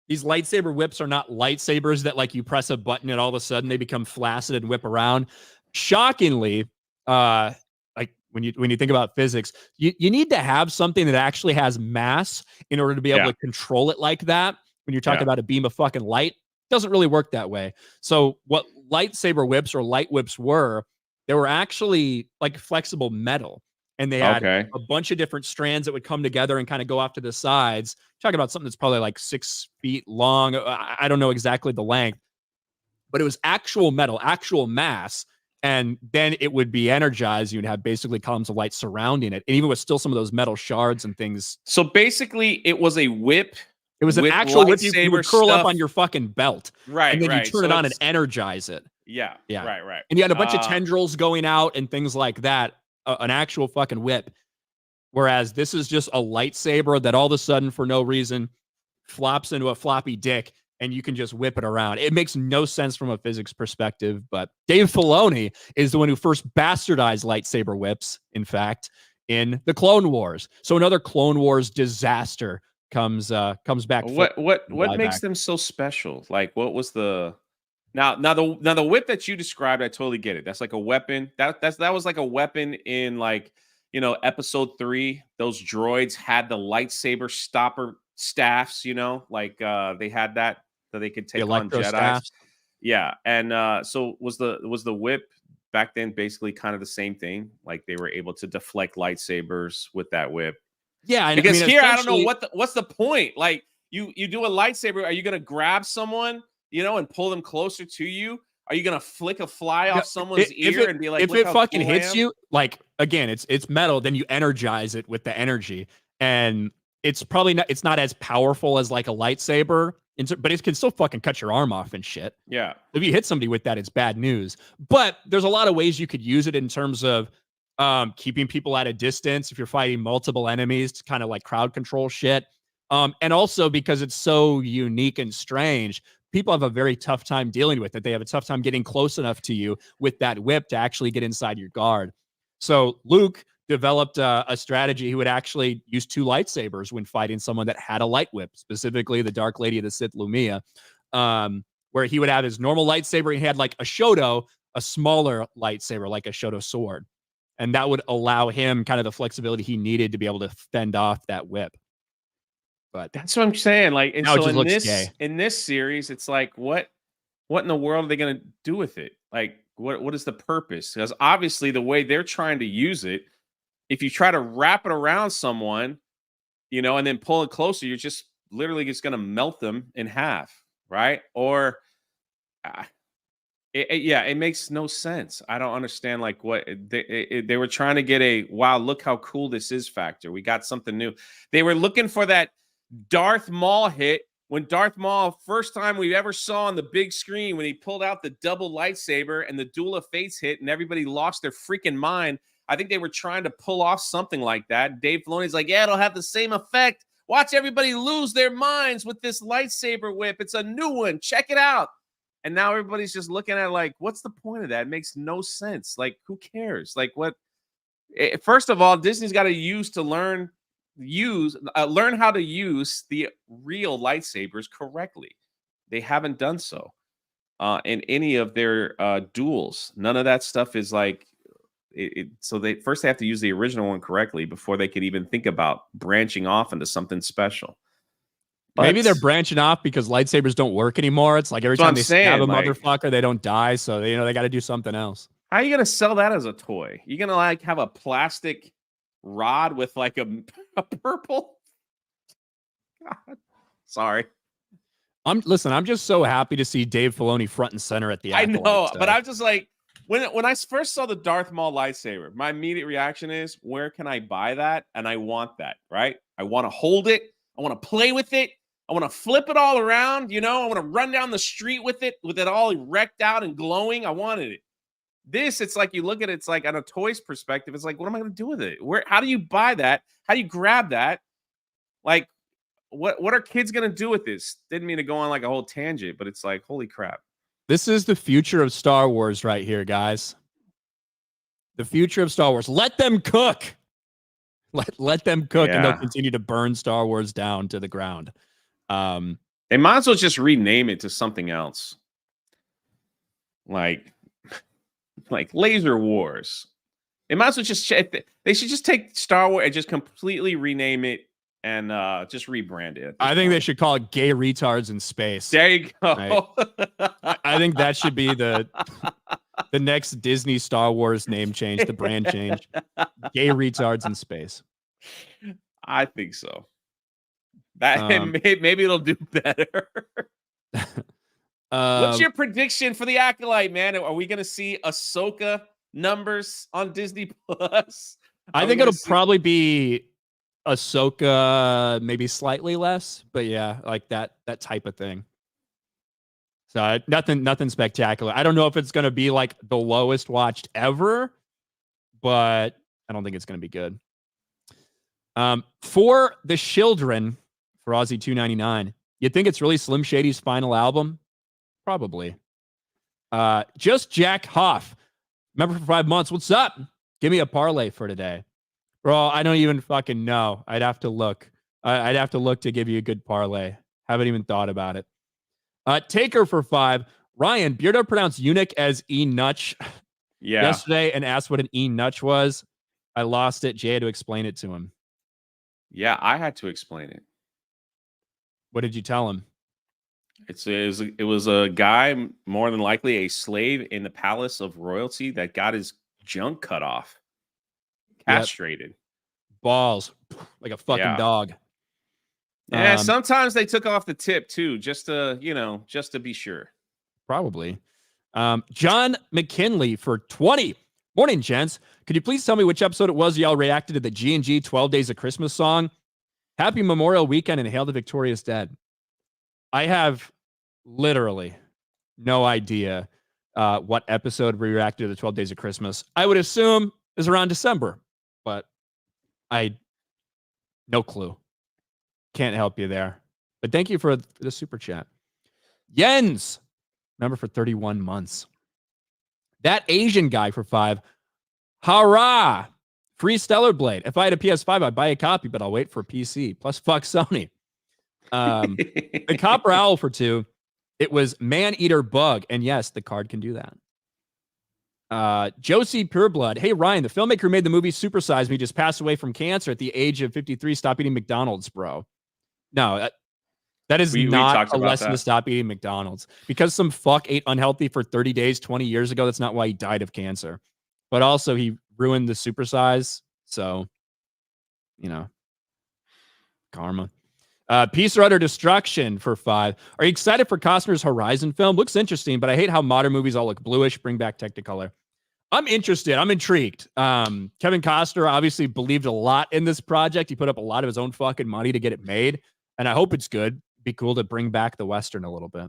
these lightsaber whips are not lightsabers that like you press a button and all of a sudden they become flaccid and whip around. Shockingly, like when you think about physics, you need to have something that actually has mass in order to be able to control it like that. When you're talking about a beam of fucking light, it doesn't really work that way. So what lightsaber whips or light whips were, they were actually like flexible metal. And they had a bunch of different strands that would come together and kind of go off to the sides. Talking about something that's probably like 6 feet long. I don't know exactly the length, but it was actual metal, actual mass. and then it would be energized. You'd have basically columns of light surrounding it, and even with still some of those metal shards and things. So basically, it was a whip. It was an with actual whip you would curl up stuff. on your fucking belt, Right, and then right. you turn So it on and it's energize it. yeah, Yeah, right. and you had a bunch of tendrils going out and things like that. An actual fucking whip. Whereas this is just a lightsaber that all of a sudden, for no reason, flops into a floppy dick, and you can just whip it around. It makes no sense from a physics perspective, but Dave Filoni is the one who first bastardized lightsaber whips, in fact, in the Clone Wars. So another Clone Wars disaster comes back. What makes them so special? Like, what was the now the whip that you described? I totally get it. That's like a weapon. That was like a weapon in, like, episode 3. Those droids had the lightsaber stopper staffs. Like they had that they could take on Jedi's. Staffs. Yeah, and so was the whip back then basically kind of the same thing? Like they were able to deflect lightsabers with that whip. Yeah, because here I don't know what's the point. Like you do a lightsaber, are you gonna grab someone, and pull them closer to you? Are you gonna flick a fly off someone's ear and be like, if it fucking hits you, like again, it's metal, then you energize it with the energy, and it's probably not as powerful as like a lightsaber, but it can still fucking cut your arm off and shit. Yeah. If you hit somebody with that, it's bad news. But there's a lot of ways you could use it in terms of keeping people at a distance if you're fighting multiple enemies to kind of like crowd control shit. And also because it's so unique and strange, people have a very tough time dealing with it. They have a tough time getting close enough to you with that whip to actually get inside your guard. So Luke developed a strategy. He would actually use 2 lightsabers when fighting someone that had a light whip, specifically the Dark Lady of the Sith, Lumia, where he would have his normal lightsaber. He had like a Shoto, a smaller lightsaber, like a Shoto sword. And that would allow him kind of the flexibility he needed to be able to fend off that whip. But that's what I'm saying. Like, and so in this series, it's like, what in the world are they going to do with it? Like, what is the purpose? Because obviously the way they're trying to use it, if you try to wrap it around someone, and then pull it closer, you're just literally just going to melt them in half, right? Or it makes no sense. I don't understand like what they were trying to get a wow, look how cool this is factor. We got something new. They were looking for that Darth Maul hit when Darth Maul, first time we ever saw on the big screen, when he pulled out the double lightsaber and the Duel of Fates hit and everybody lost their freaking mind. I think they were trying to pull off something like that. Dave Filoni's like, yeah, it'll have the same effect. Watch everybody lose their minds with this lightsaber whip. It's a new one. Check it out. And now everybody's just looking at it like, what's the point of that? It makes no sense. Like, who cares? Like, what? First of all, Disney's got to learn how to use the real lightsabers correctly. They haven't done so in any of their duels. None of that stuff is like so they have to use the original one correctly before they could even think about branching off into something special. But maybe they're branching off because lightsabers don't work anymore. It's like every time they stab a motherfucker, they don't die. So they got to do something else. How are you gonna sell that as a toy? You gonna like have a plastic rod with like a purple? God. Sorry. I'm just so happy to see Dave Filoni front and center at the Acolyte. I know, but I'm just like, when I first saw the Darth Maul lightsaber, my immediate reaction is, where can I buy that? And I want that, right? I want to hold it. I want to play with it. I want to flip it all around. I want to run down the street with it all wrecked out and glowing. I wanted it. This, it's like you look at it, it's like on a toys perspective, it's like, what am I going to do with it? How do you buy that? How do you grab that? Like, what are kids going to do with this? Didn't mean to go on like a whole tangent, but it's like, holy crap. This is the future of Star Wars right here, guys. The future of Star Wars. Let them cook. Let them cook, and they'll continue to burn Star Wars down to the ground. They might as well just rename it to something else. Like Laser Wars. They might as well just they should just take Star Wars and just completely rename it and just rebrand it. I think they should call it Gay Retards in Space. There you go. Right? I think that should be the next Disney Star Wars name change, the brand change. Gay Retards in Space. I think so. That maybe it'll do better. What's your prediction for the Acolyte, man? Are we going to see Ahsoka numbers on Disney Plus? I think it'll probably be Ahsoka, maybe slightly less, but yeah, like that type of thing. So nothing spectacular. I don't know if it's going to be like the lowest watched ever, but I don't think it's going to be good. For the children, for Aussie $2.99, you think it's really Slim Shady's final album? Probably. Just Jack Hoff. Remember for 5 months. What's up? Give me a parlay for today. Bro, I don't even fucking know. I'd have to look. I'd have to look to give you a good parlay. Haven't even thought about it. Taker for 5. Ryan, Beardo pronounced eunuch as E-Nutch yesterday and asked what an E-Nutch was. I lost it. Jay had to explain it to him. Yeah, I had to explain it. What did you tell him? It was a guy, more than likely a slave in the palace of royalty, that got his junk cut off, castrated. Yep. Balls, like a fucking dog. Yeah, sometimes they took off the tip too, just to be sure. Probably. John McKinley for 20. Morning, gents. Could you please tell me which episode it was y'all reacted to the G&G 12 Days of Christmas song? Happy Memorial Weekend and Hail the Victorious Dead. I have literally no idea what episode we reacted to the 12 Days of Christmas. I would assume is around December, but no clue. Can't help you there. But thank you for the super chat. Jens, remember for 31 months. That Asian guy for 5. Hurrah! Free Stellar Blade. If I had a PS5, I'd buy a copy, but I'll wait for a PC. Plus, fuck Sony. The Copper Owl for 2. It was Man-Eater Bug. And yes, the card can do that. Josie Pureblood. Hey, Ryan, the filmmaker who made the movie Super Size Me just passed away from cancer at the age of 53. Stop eating McDonald's, bro. No, that is not a lesson to stop eating McDonald's. Because some fuck ate unhealthy for 30 days 20 years ago, that's not why he died of cancer. But also, he ruined the Super Size. So, karma. Peace or Utter Destruction for 5. Are you excited for Costner's Horizon film? Looks interesting, but I hate how modern movies all look bluish. Bring back Technicolor. I'm interested. I'm intrigued. Kevin Costner obviously believed a lot in this project. He put up a lot of his own fucking money to get it made, and I hope it's good. Be cool to bring back the Western a little bit.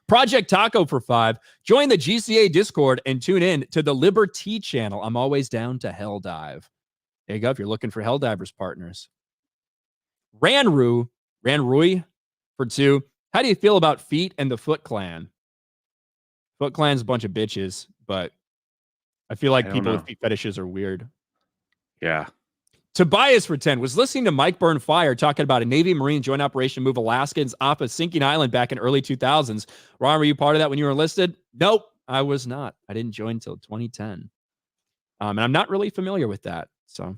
Project Taco for 5. Join the GCA Discord and tune in to the Liberty channel. I'm always down to Hell Dive. There you go. If you're looking for Helldivers partners. Ranrui for 2. How do you feel about Feet and the Foot Clan? Foot Clan's a bunch of bitches, but I feel like people with feet fetishes are weird. Yeah. Tobias for 10 was listening to Mike Burn Fire talking about a Navy Marine joint operation move Alaskans off a sinking island back in early 2000s. Ron, were you part of that when you were enlisted? Nope, I was not. I didn't join until 2010. And I'm not really familiar with that. So,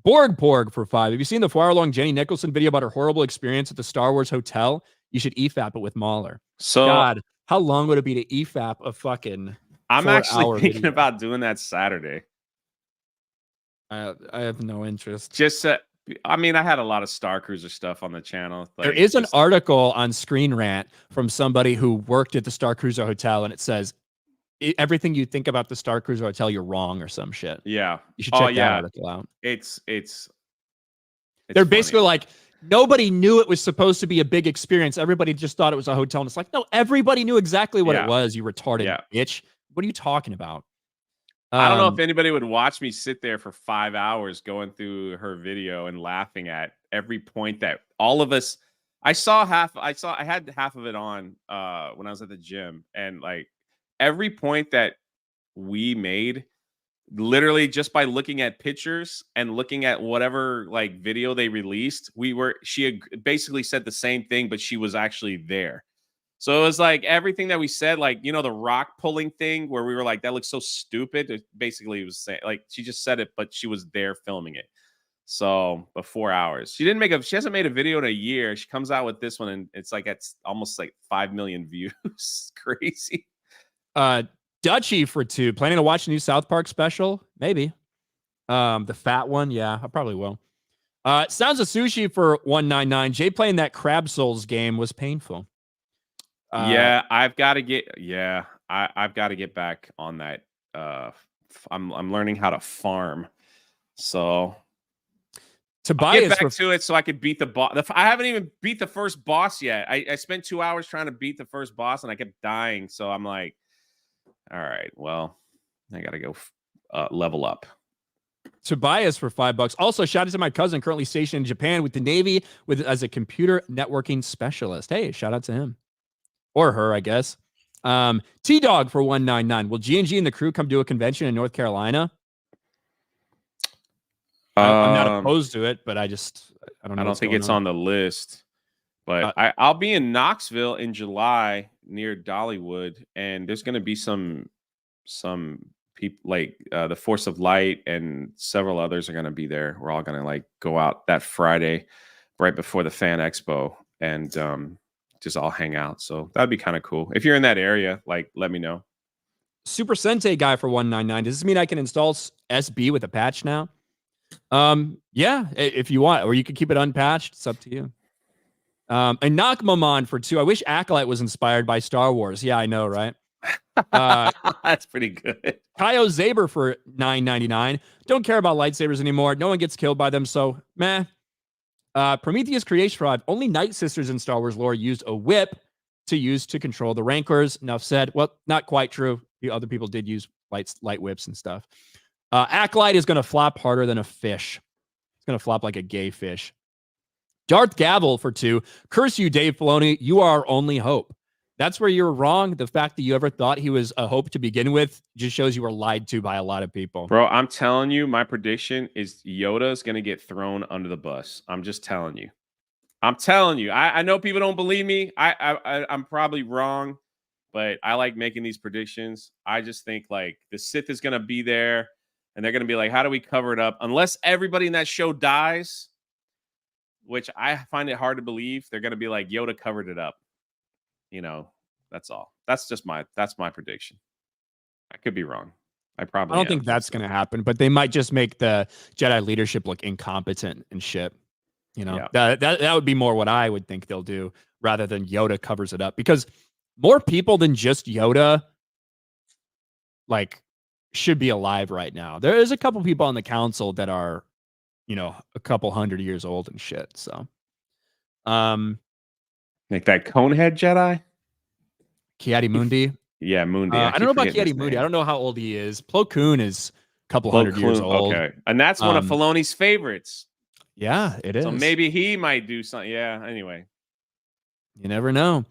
Porg for 5. Have you seen the 4-hour-long Jenny Nicholson video about her horrible experience at the Star Wars hotel? You should EFAP it with Mahler. So, God, how long would it be to EFAP a fucking I'm actually thinking about doing that Saturday. I have no interest. Just, I had a lot of Star Cruiser stuff on the channel. There is an article on Screen Rant from somebody who worked at the Star Cruiser Hotel, and it says everything you think about the Star Cruiser Hotel, you're wrong or some shit. Yeah, you should check that article out. It's they're basically like, nobody knew it was supposed to be a big experience. Everybody just thought it was a hotel, and it's like, no, everybody knew exactly what it was. You retarded bitch. What are you talking about? I don't know if anybody would watch me sit there for 5 hours going through her video and laughing at every point that all of us. I had half of it on when I was at the gym, and like every point that we made, literally just by looking at pictures and looking at whatever like video they released, she had basically said the same thing, but she was actually there. So it was like everything that we said, like, the rock pulling thing where we were like, that looks so stupid. It basically was saying, like, she just said it, but she was there filming it. So, but 4 hours. She hasn't made a video in a year. She comes out with this one, and it's almost like 5 million views. Crazy. Dutchy for 2. Planning to watch a new South Park special? Maybe. The fat one? Yeah, I probably will. Sounds of Sushi for 199. Jay playing that Crab Souls game was painful. Yeah, I've got to get. Yeah, I've got to get back on that. I'm learning how to farm, so I'll get Tobias back to it so I could beat the boss. I haven't even beat the first boss yet. I spent 2 hours trying to beat the first boss, and I kept dying. So I'm like, all right, well, I got to go level up. Tobias for $5. Also, shout out to my cousin currently stationed in Japan with the Navy as a computer networking specialist. Hey, shout out to him or her, I guess. T-Dog for $1.99. Will G&G and the crew come to a convention in North Carolina? I'm not opposed to it, but I don't know. I don't think it's on the list. But I'll be in Knoxville in July near Dollywood, and there's going to be some people like the Force of Light and several others are going to be there. We're all going to like go out that Friday right before the Fan Expo and just all hang out. So that'd be kind of cool. If you're in that area, like let me know. Super Sente guy for $1.99. Does this mean I can install SB with a patch now? Yeah, if you want, or you could keep it unpatched. It's up to you. And Nakmamon for $2. I wish Acolyte was inspired by Star Wars. Yeah, I know, right? That's pretty good. Kyo Zaber for $9.99. Don't care about lightsabers anymore. No one gets killed by them, so meh. Prometheus Creation 5. Only Night Sisters in Star Wars lore used a whip to use to control the Rancors. Enough said. Well, not quite true. The other people did use light whips and stuff. Acolyte is going to flop harder than a fish. It's going to flop like a gay fish. Darth Gavel for $2. Curse you, Dave Filoni. You are our only hope. That's where you're wrong. The fact that you ever thought he was a hope to begin with just shows you were lied to by a lot of people. Bro, I'm telling you, my prediction is Yoda's going to get thrown under the bus. I'm just telling you. I'm telling you. I know people don't believe me. I'm probably wrong, but I like making these predictions. I just think like the Sith is going to be there, and they're going to be like, how do we cover it up? Unless everybody in that show dies, which I find it hard to believe, they're going to be like, Yoda covered it up. You know, that's all. That's my prediction. I could be wrong. I don't think that's going to happen, but they might just make the Jedi leadership look incompetent and shit. You know, yeah. that would be more what I would think they'll do rather than Yoda covers it up, because more people than just Yoda like should be alive right now. There is a couple people on the council that are, you know, a couple 100 years old and shit. So, like that Conehead Jedi? Kiadi Mundi. Yeah, Mundi. I don't know about Kiadi Mundi. I don't know how old he is. Plo Koon is a couple 100 years old. Okay. And that's one of Filoni's favorites. Yeah, it is. So maybe he might do something. Yeah, anyway. You never know.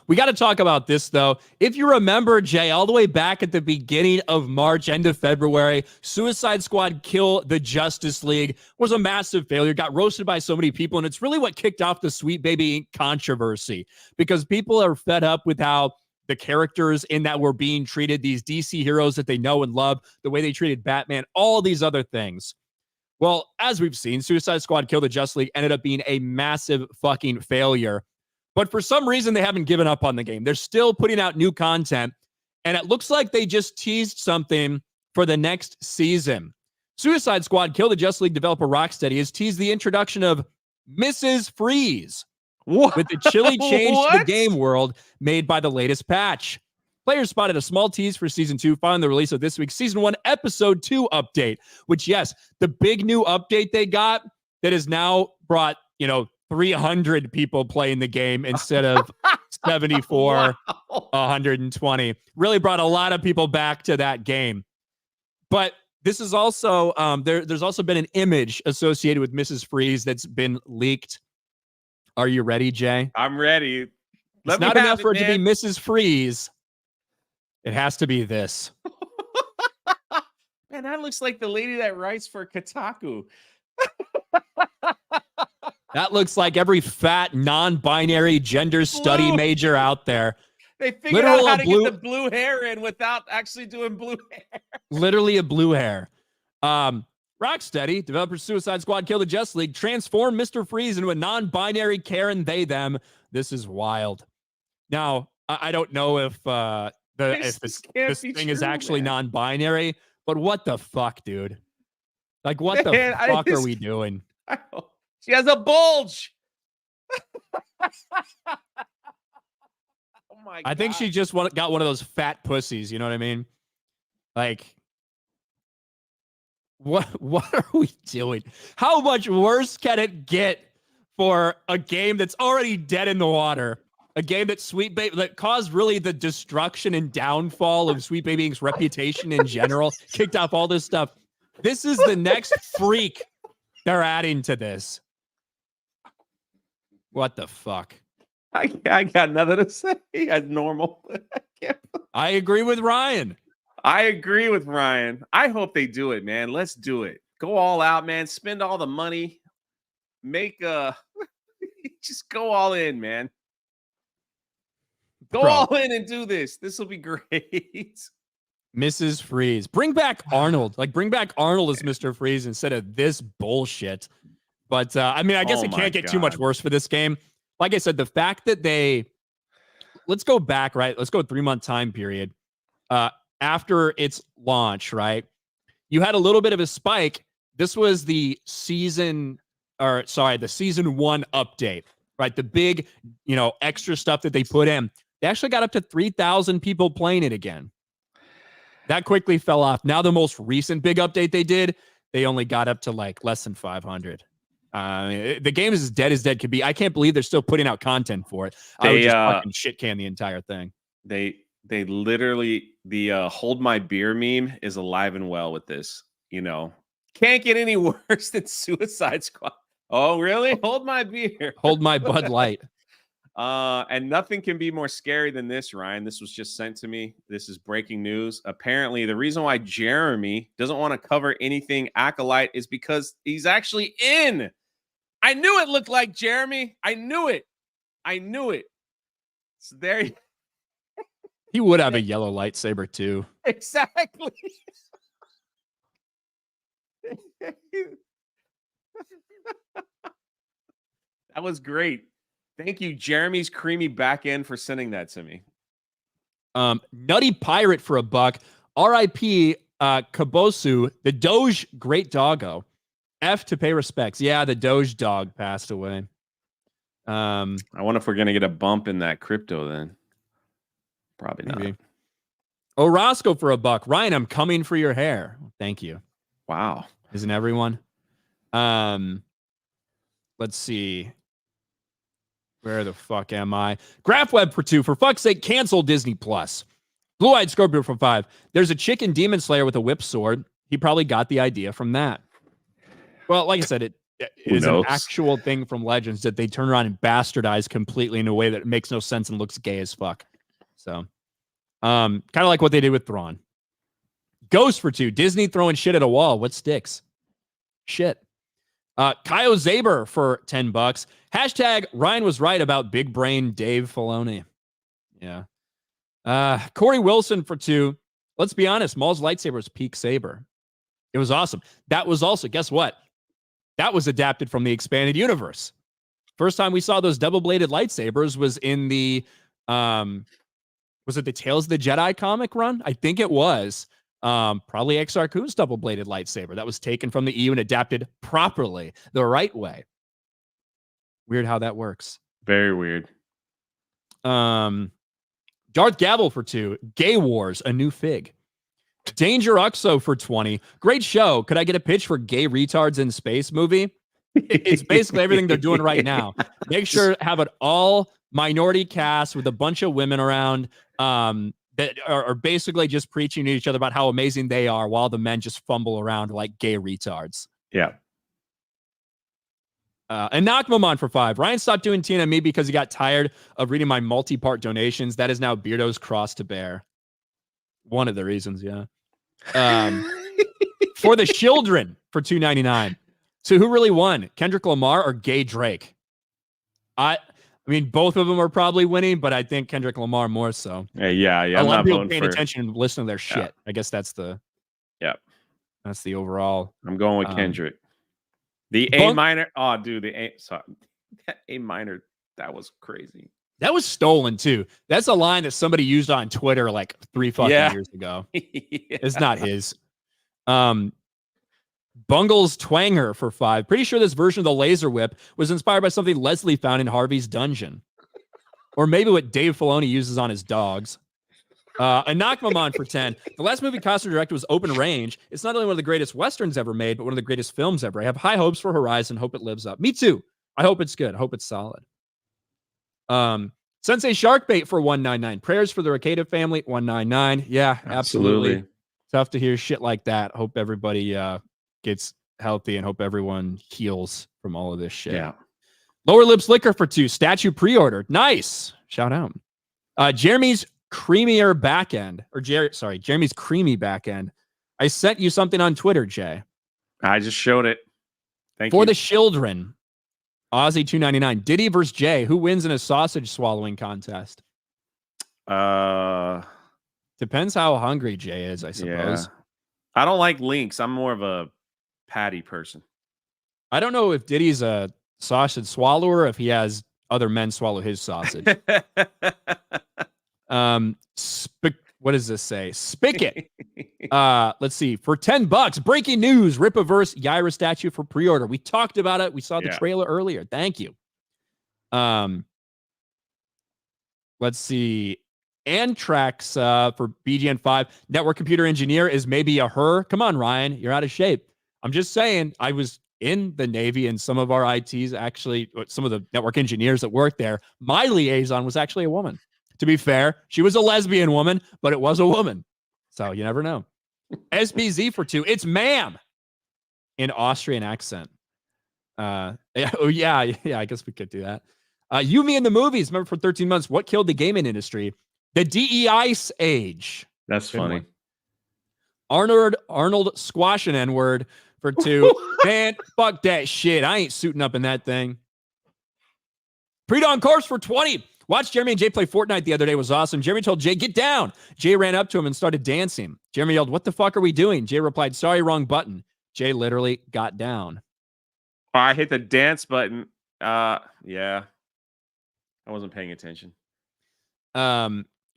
We got to talk about this, though. If you remember, Jay, all the way back at the beginning of March, end of February, Suicide Squad Kill the Justice League was a massive failure, got roasted by so many people, and it's really what kicked off the Sweet Baby Inc. controversy, because people are fed up with how the characters in that were being treated, these DC heroes that they know and love, the way they treated Batman, all these other things. Well, as we've seen, Suicide Squad Kill the Justice League ended up being a massive fucking failure. But for some reason, they haven't given up on the game. They're still putting out new content, and it looks like they just teased something for the next season. Suicide Squad Kill the Justice League developer Rocksteady has teased the introduction of Mrs. Freeze with the chilly change to the game world made by the latest patch. Players spotted a small tease for Season 2 following the release of this week's Season 1 Episode 2 update, which, yes, the big new update they got that has now brought, 300 people playing the game instead of 74, 120. Really brought a lot of people back to that game. But this is also, there's also been an image associated with Mrs. Freeze that's been leaked. Are you ready, Jay? I'm ready. It's not enough for it to be Mrs. Freeze. It has to be this. Man, that looks like the lady that writes for Kotaku. That looks like every fat, non-binary gender study major out there. They figured out how to get the blue hair in without actually doing blue hair. Literally a blue hair. Rocksteady, developer Suicide Squad Kill the Justice League, transformed Mr. Freeze into a non-binary Karen, they, them. This is wild. Now, I don't know if this thing is actually non-binary, but what the fuck, dude? Like, what the fuck are we doing? She has a bulge. my I god. think she just got one of those fat pussies. You know what I mean? Like, what are we doing? How much worse can it get for a game that's already dead in the water? A game that that caused really the destruction and downfall of Sweet Baby Inc.'s reputation in general, kicked off all this stuff. This is the next freak they're adding to this. What the fuck? I got nothing to say. As normal. I agree with Ryan. I agree with Ryan. I hope they do it, man. Let's do it. Go all out, man. Spend all the money. Make just go all in, man. Go all in and do this. This will be great. Mrs. Freeze. Bring back Arnold. Like, bring back Arnold as Mr. Freeze instead of this bullshit. But, I mean, I guess it can't get too much worse for this game. Like I said, the fact that let's go back, right? Let's go 3-month time period. After its launch, right? You had a little bit of a spike. This was the season 1 update, right? The big, extra stuff that they put in. They actually got up to 3,000 people playing it again. That quickly fell off. Now the most recent big update they did, they only got up to like less than 500. The game is as dead could be. I can't believe they're still putting out content for it. I would just fucking shit can the entire thing. They literally, the hold my beer meme is alive and well with this. Can't get any worse than Suicide Squad. Oh, really? Hold my beer. Hold my Bud Light. And nothing can be more scary than this, Ryan. This was just sent to me. This is breaking news. Apparently, the reason why Jeremy doesn't want to cover anything Acolyte is because he's actually in. I knew it looked like Jeremy. I knew it. So there you He would have a yellow lightsaber too. Exactly. That was great. Thank you, Jeremy's creamy back end, for sending that to me. Nutty Pirate for $1. R.I.P. Kabosu, the Doge great doggo. F to pay respects. Yeah, the Doge dog passed away. I wonder if we're gonna get a bump in that crypto then. Probably not. Maybe. Orozco for $1. Ryan, I'm coming for your hair. Thank you. Wow. Isn't everyone? Let's see. Where the fuck am I? Graph-Web for $2. For fuck's sake, cancel Disney Plus. Blue-Eyed Scorpio for $5. There's a chicken demon slayer with a whip sword. He probably got the idea from that. Well, like I said, it is an actual thing from Legends that they turn around and bastardize completely in a way that makes no sense and looks gay as fuck. So, kind of like what they did with Thrawn. Ghost for $2. Disney throwing shit at a wall. What sticks? Shit. Kyle Zaber for $10. Hashtag Ryan was right about big brain Dave Filoni. Yeah. Corey Wilson for $2. Let's be honest. Maul's lightsaber is peak saber. It was awesome. That was also, guess what? That was adapted from the expanded universe. First time we saw those double-bladed lightsabers was in the, was it the Tales of the Jedi comic run? I think it was. Probably Exar Kun's double-bladed lightsaber. That was taken from the EU and adapted properly, the right way. Weird how that works. Very weird. Darth Gavel for $2. Gay Wars, a new fig. Danger Uxo for $20. Great show. Could I get a pitch for gay retards in space movie? It's basically everything they're doing right now. Make sure to have an all minority cast with a bunch of women around that are basically just preaching to each other about how amazing they are while the men just fumble around like gay retards. Yeah. And Knockmamon for $5. Ryan stopped doing TNME because he got tired of reading my multi-part donations. That is now Beardo's cross to bear. One of the reasons, yeah. For the children for $2.99. So who really won? Kendrick Lamar or Gay Drake? I mean, both of them are probably winning, but I think Kendrick Lamar more so. Yeah. A lot of people paying attention and listening to their shit. Yeah. I guess that's the. Yeah. That's the overall. I'm going with Kendrick. The A minor. Oh, dude, the A. Sorry, A minor. That was crazy. That was stolen too. That's a line that somebody used on Twitter like 3 fucking years ago. Yeah. It's not his. Bungles Twanger for $5. Pretty sure this version of the laser whip was inspired by something Leslie found in Harvey's dungeon. Or maybe what Dave Filoni uses on his dogs. Anakmamon for 10. The last movie costume director was Open Range. It's not only one of the greatest Westerns ever made, but one of the greatest films ever. I have high hopes for Horizon. Hope it lives up. Me too. I hope it's good. I hope it's solid. Sensei Sharkbait for 199. Prayers for the Ricada family, 199. Yeah, absolutely. Tough to hear shit like that. Hope everybody gets healthy and hope everyone heals from all of this shit. Yeah. Lower Lips Liquor for 2. Statue pre-ordered. Nice. Shout out. Jeremy's creamier back end. Jeremy's creamy back end. I sent you something on Twitter, Jay. I just showed it. Thank you. For the children. Aussie 299. Diddy versus Jay. Who wins in a sausage swallowing contest? Depends how hungry Jay is, I suppose. Yeah. I don't like links. I'm more of a patty person. I don't know if Diddy's a sausage swallower or if he has other men swallow his sausage. What does this say? Spigot. Let's see. For $10, breaking news. Rippaverse Yaira statue for pre-order. We talked about it. We saw the trailer earlier. Thank you. Let's see. Antrax for BGN5. Network computer engineer is maybe a her. Come on, Ryan. You're out of shape. I'm just saying, I was in the Navy and some of our ITs actually, some of the network engineers that worked there, my liaison was actually a woman. To be fair, she was a lesbian woman, but it was a woman. So you never know. SPZ for 2. It's ma'am in Austrian accent. I guess we could do that. You, Me in the Movies. Remember for 13 months, what killed the gaming industry? The DEI age. That's funny. Arnold squash an N-word for 2. Man, fuck that shit. I ain't suiting up in that thing. Pre-dawn course for 20. Watched Jeremy and Jay play Fortnite the other day. It was awesome. Jeremy told Jay, get down. Jay ran up to him and started dancing. Jeremy yelled, what the fuck are we doing? Jay replied, sorry, wrong button. Jay literally got down. I hit the dance button. Yeah. I wasn't paying attention.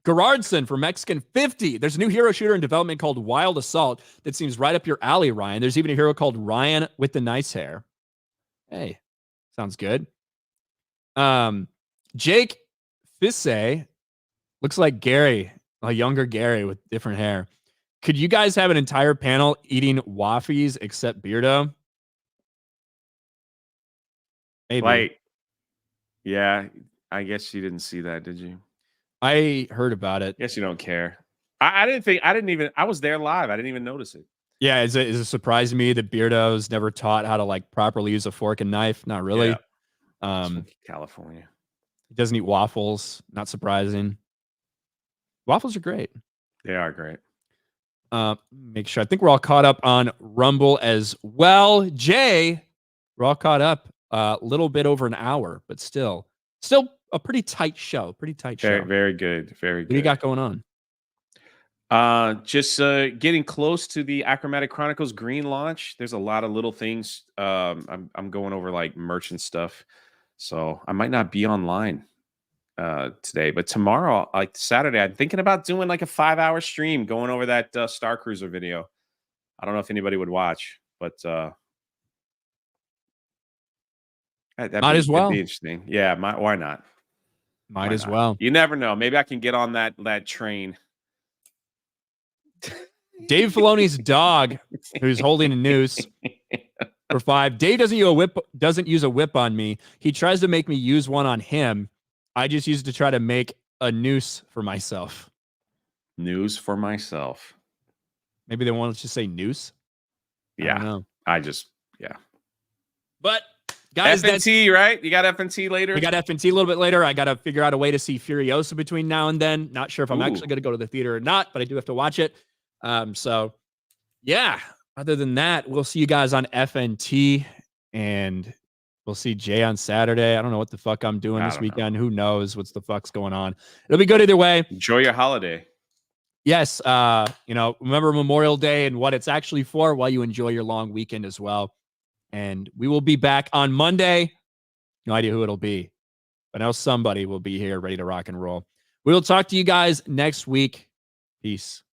Gerardson for Mexican 50. There's a new hero shooter in development called Wild Assault that seems right up your alley, Ryan. There's even a hero called Ryan with the nice hair. Hey, sounds good. Jake Fisse looks like Gary, a younger Gary with different hair. Could you guys have an entire panel eating waffies except Beardo? Maybe. Yeah, I guess you didn't see that, did you? I heard about it. Guess you don't care. I was there live. I didn't even notice it. Yeah, is it surprising me that Beardo's never taught how to like properly use a fork and knife? Not really. Yeah. California. He doesn't eat waffles. Not surprising. Waffles are great. They are great. Make sure. I think we're all caught up on Rumble as well. Jay, we're all caught up. A little bit over an hour, but still a pretty tight show. Very good. Very good. What do you got going on? Just getting close to the Achromatic Chronicles Green launch. There's a lot of little things. I'm going over like merchant stuff, so I might not be online today, but tomorrow, like Saturday, I'm thinking about doing like a 5-hour stream going over that Star Cruiser video. I don't know if anybody would watch, but might as well. That'd be interesting. Yeah, why not? Might as well. You never know. Maybe I can get on that train. Dave Filoni's dog, who's holding a noose for 5. Dave doesn't use a whip on me. He tries to make me use one on him. I just use it to try to make a noose for myself. News for myself. Maybe they want to say noose. Yeah. I don't know. Yeah. But guys, FNT, right? You got FNT later? We got FNT a little bit later. I got to figure out a way to see Furiosa between now and then. Not sure if I'm actually going to go to the theater or not, but I do have to watch it. So, yeah. Other than that, we'll see you guys on FNT, and we'll see Jay on Saturday. I don't know what the fuck I'm doing this weekend. Who knows what's the fuck's going on? It'll be good either way. Enjoy your holiday. Yes. Remember Memorial Day and what it's actually for while you enjoy your long weekend as well. And we will be back on Monday. No idea who it'll be, but I know somebody will be here ready to rock and roll. We will talk to you guys next week. Peace.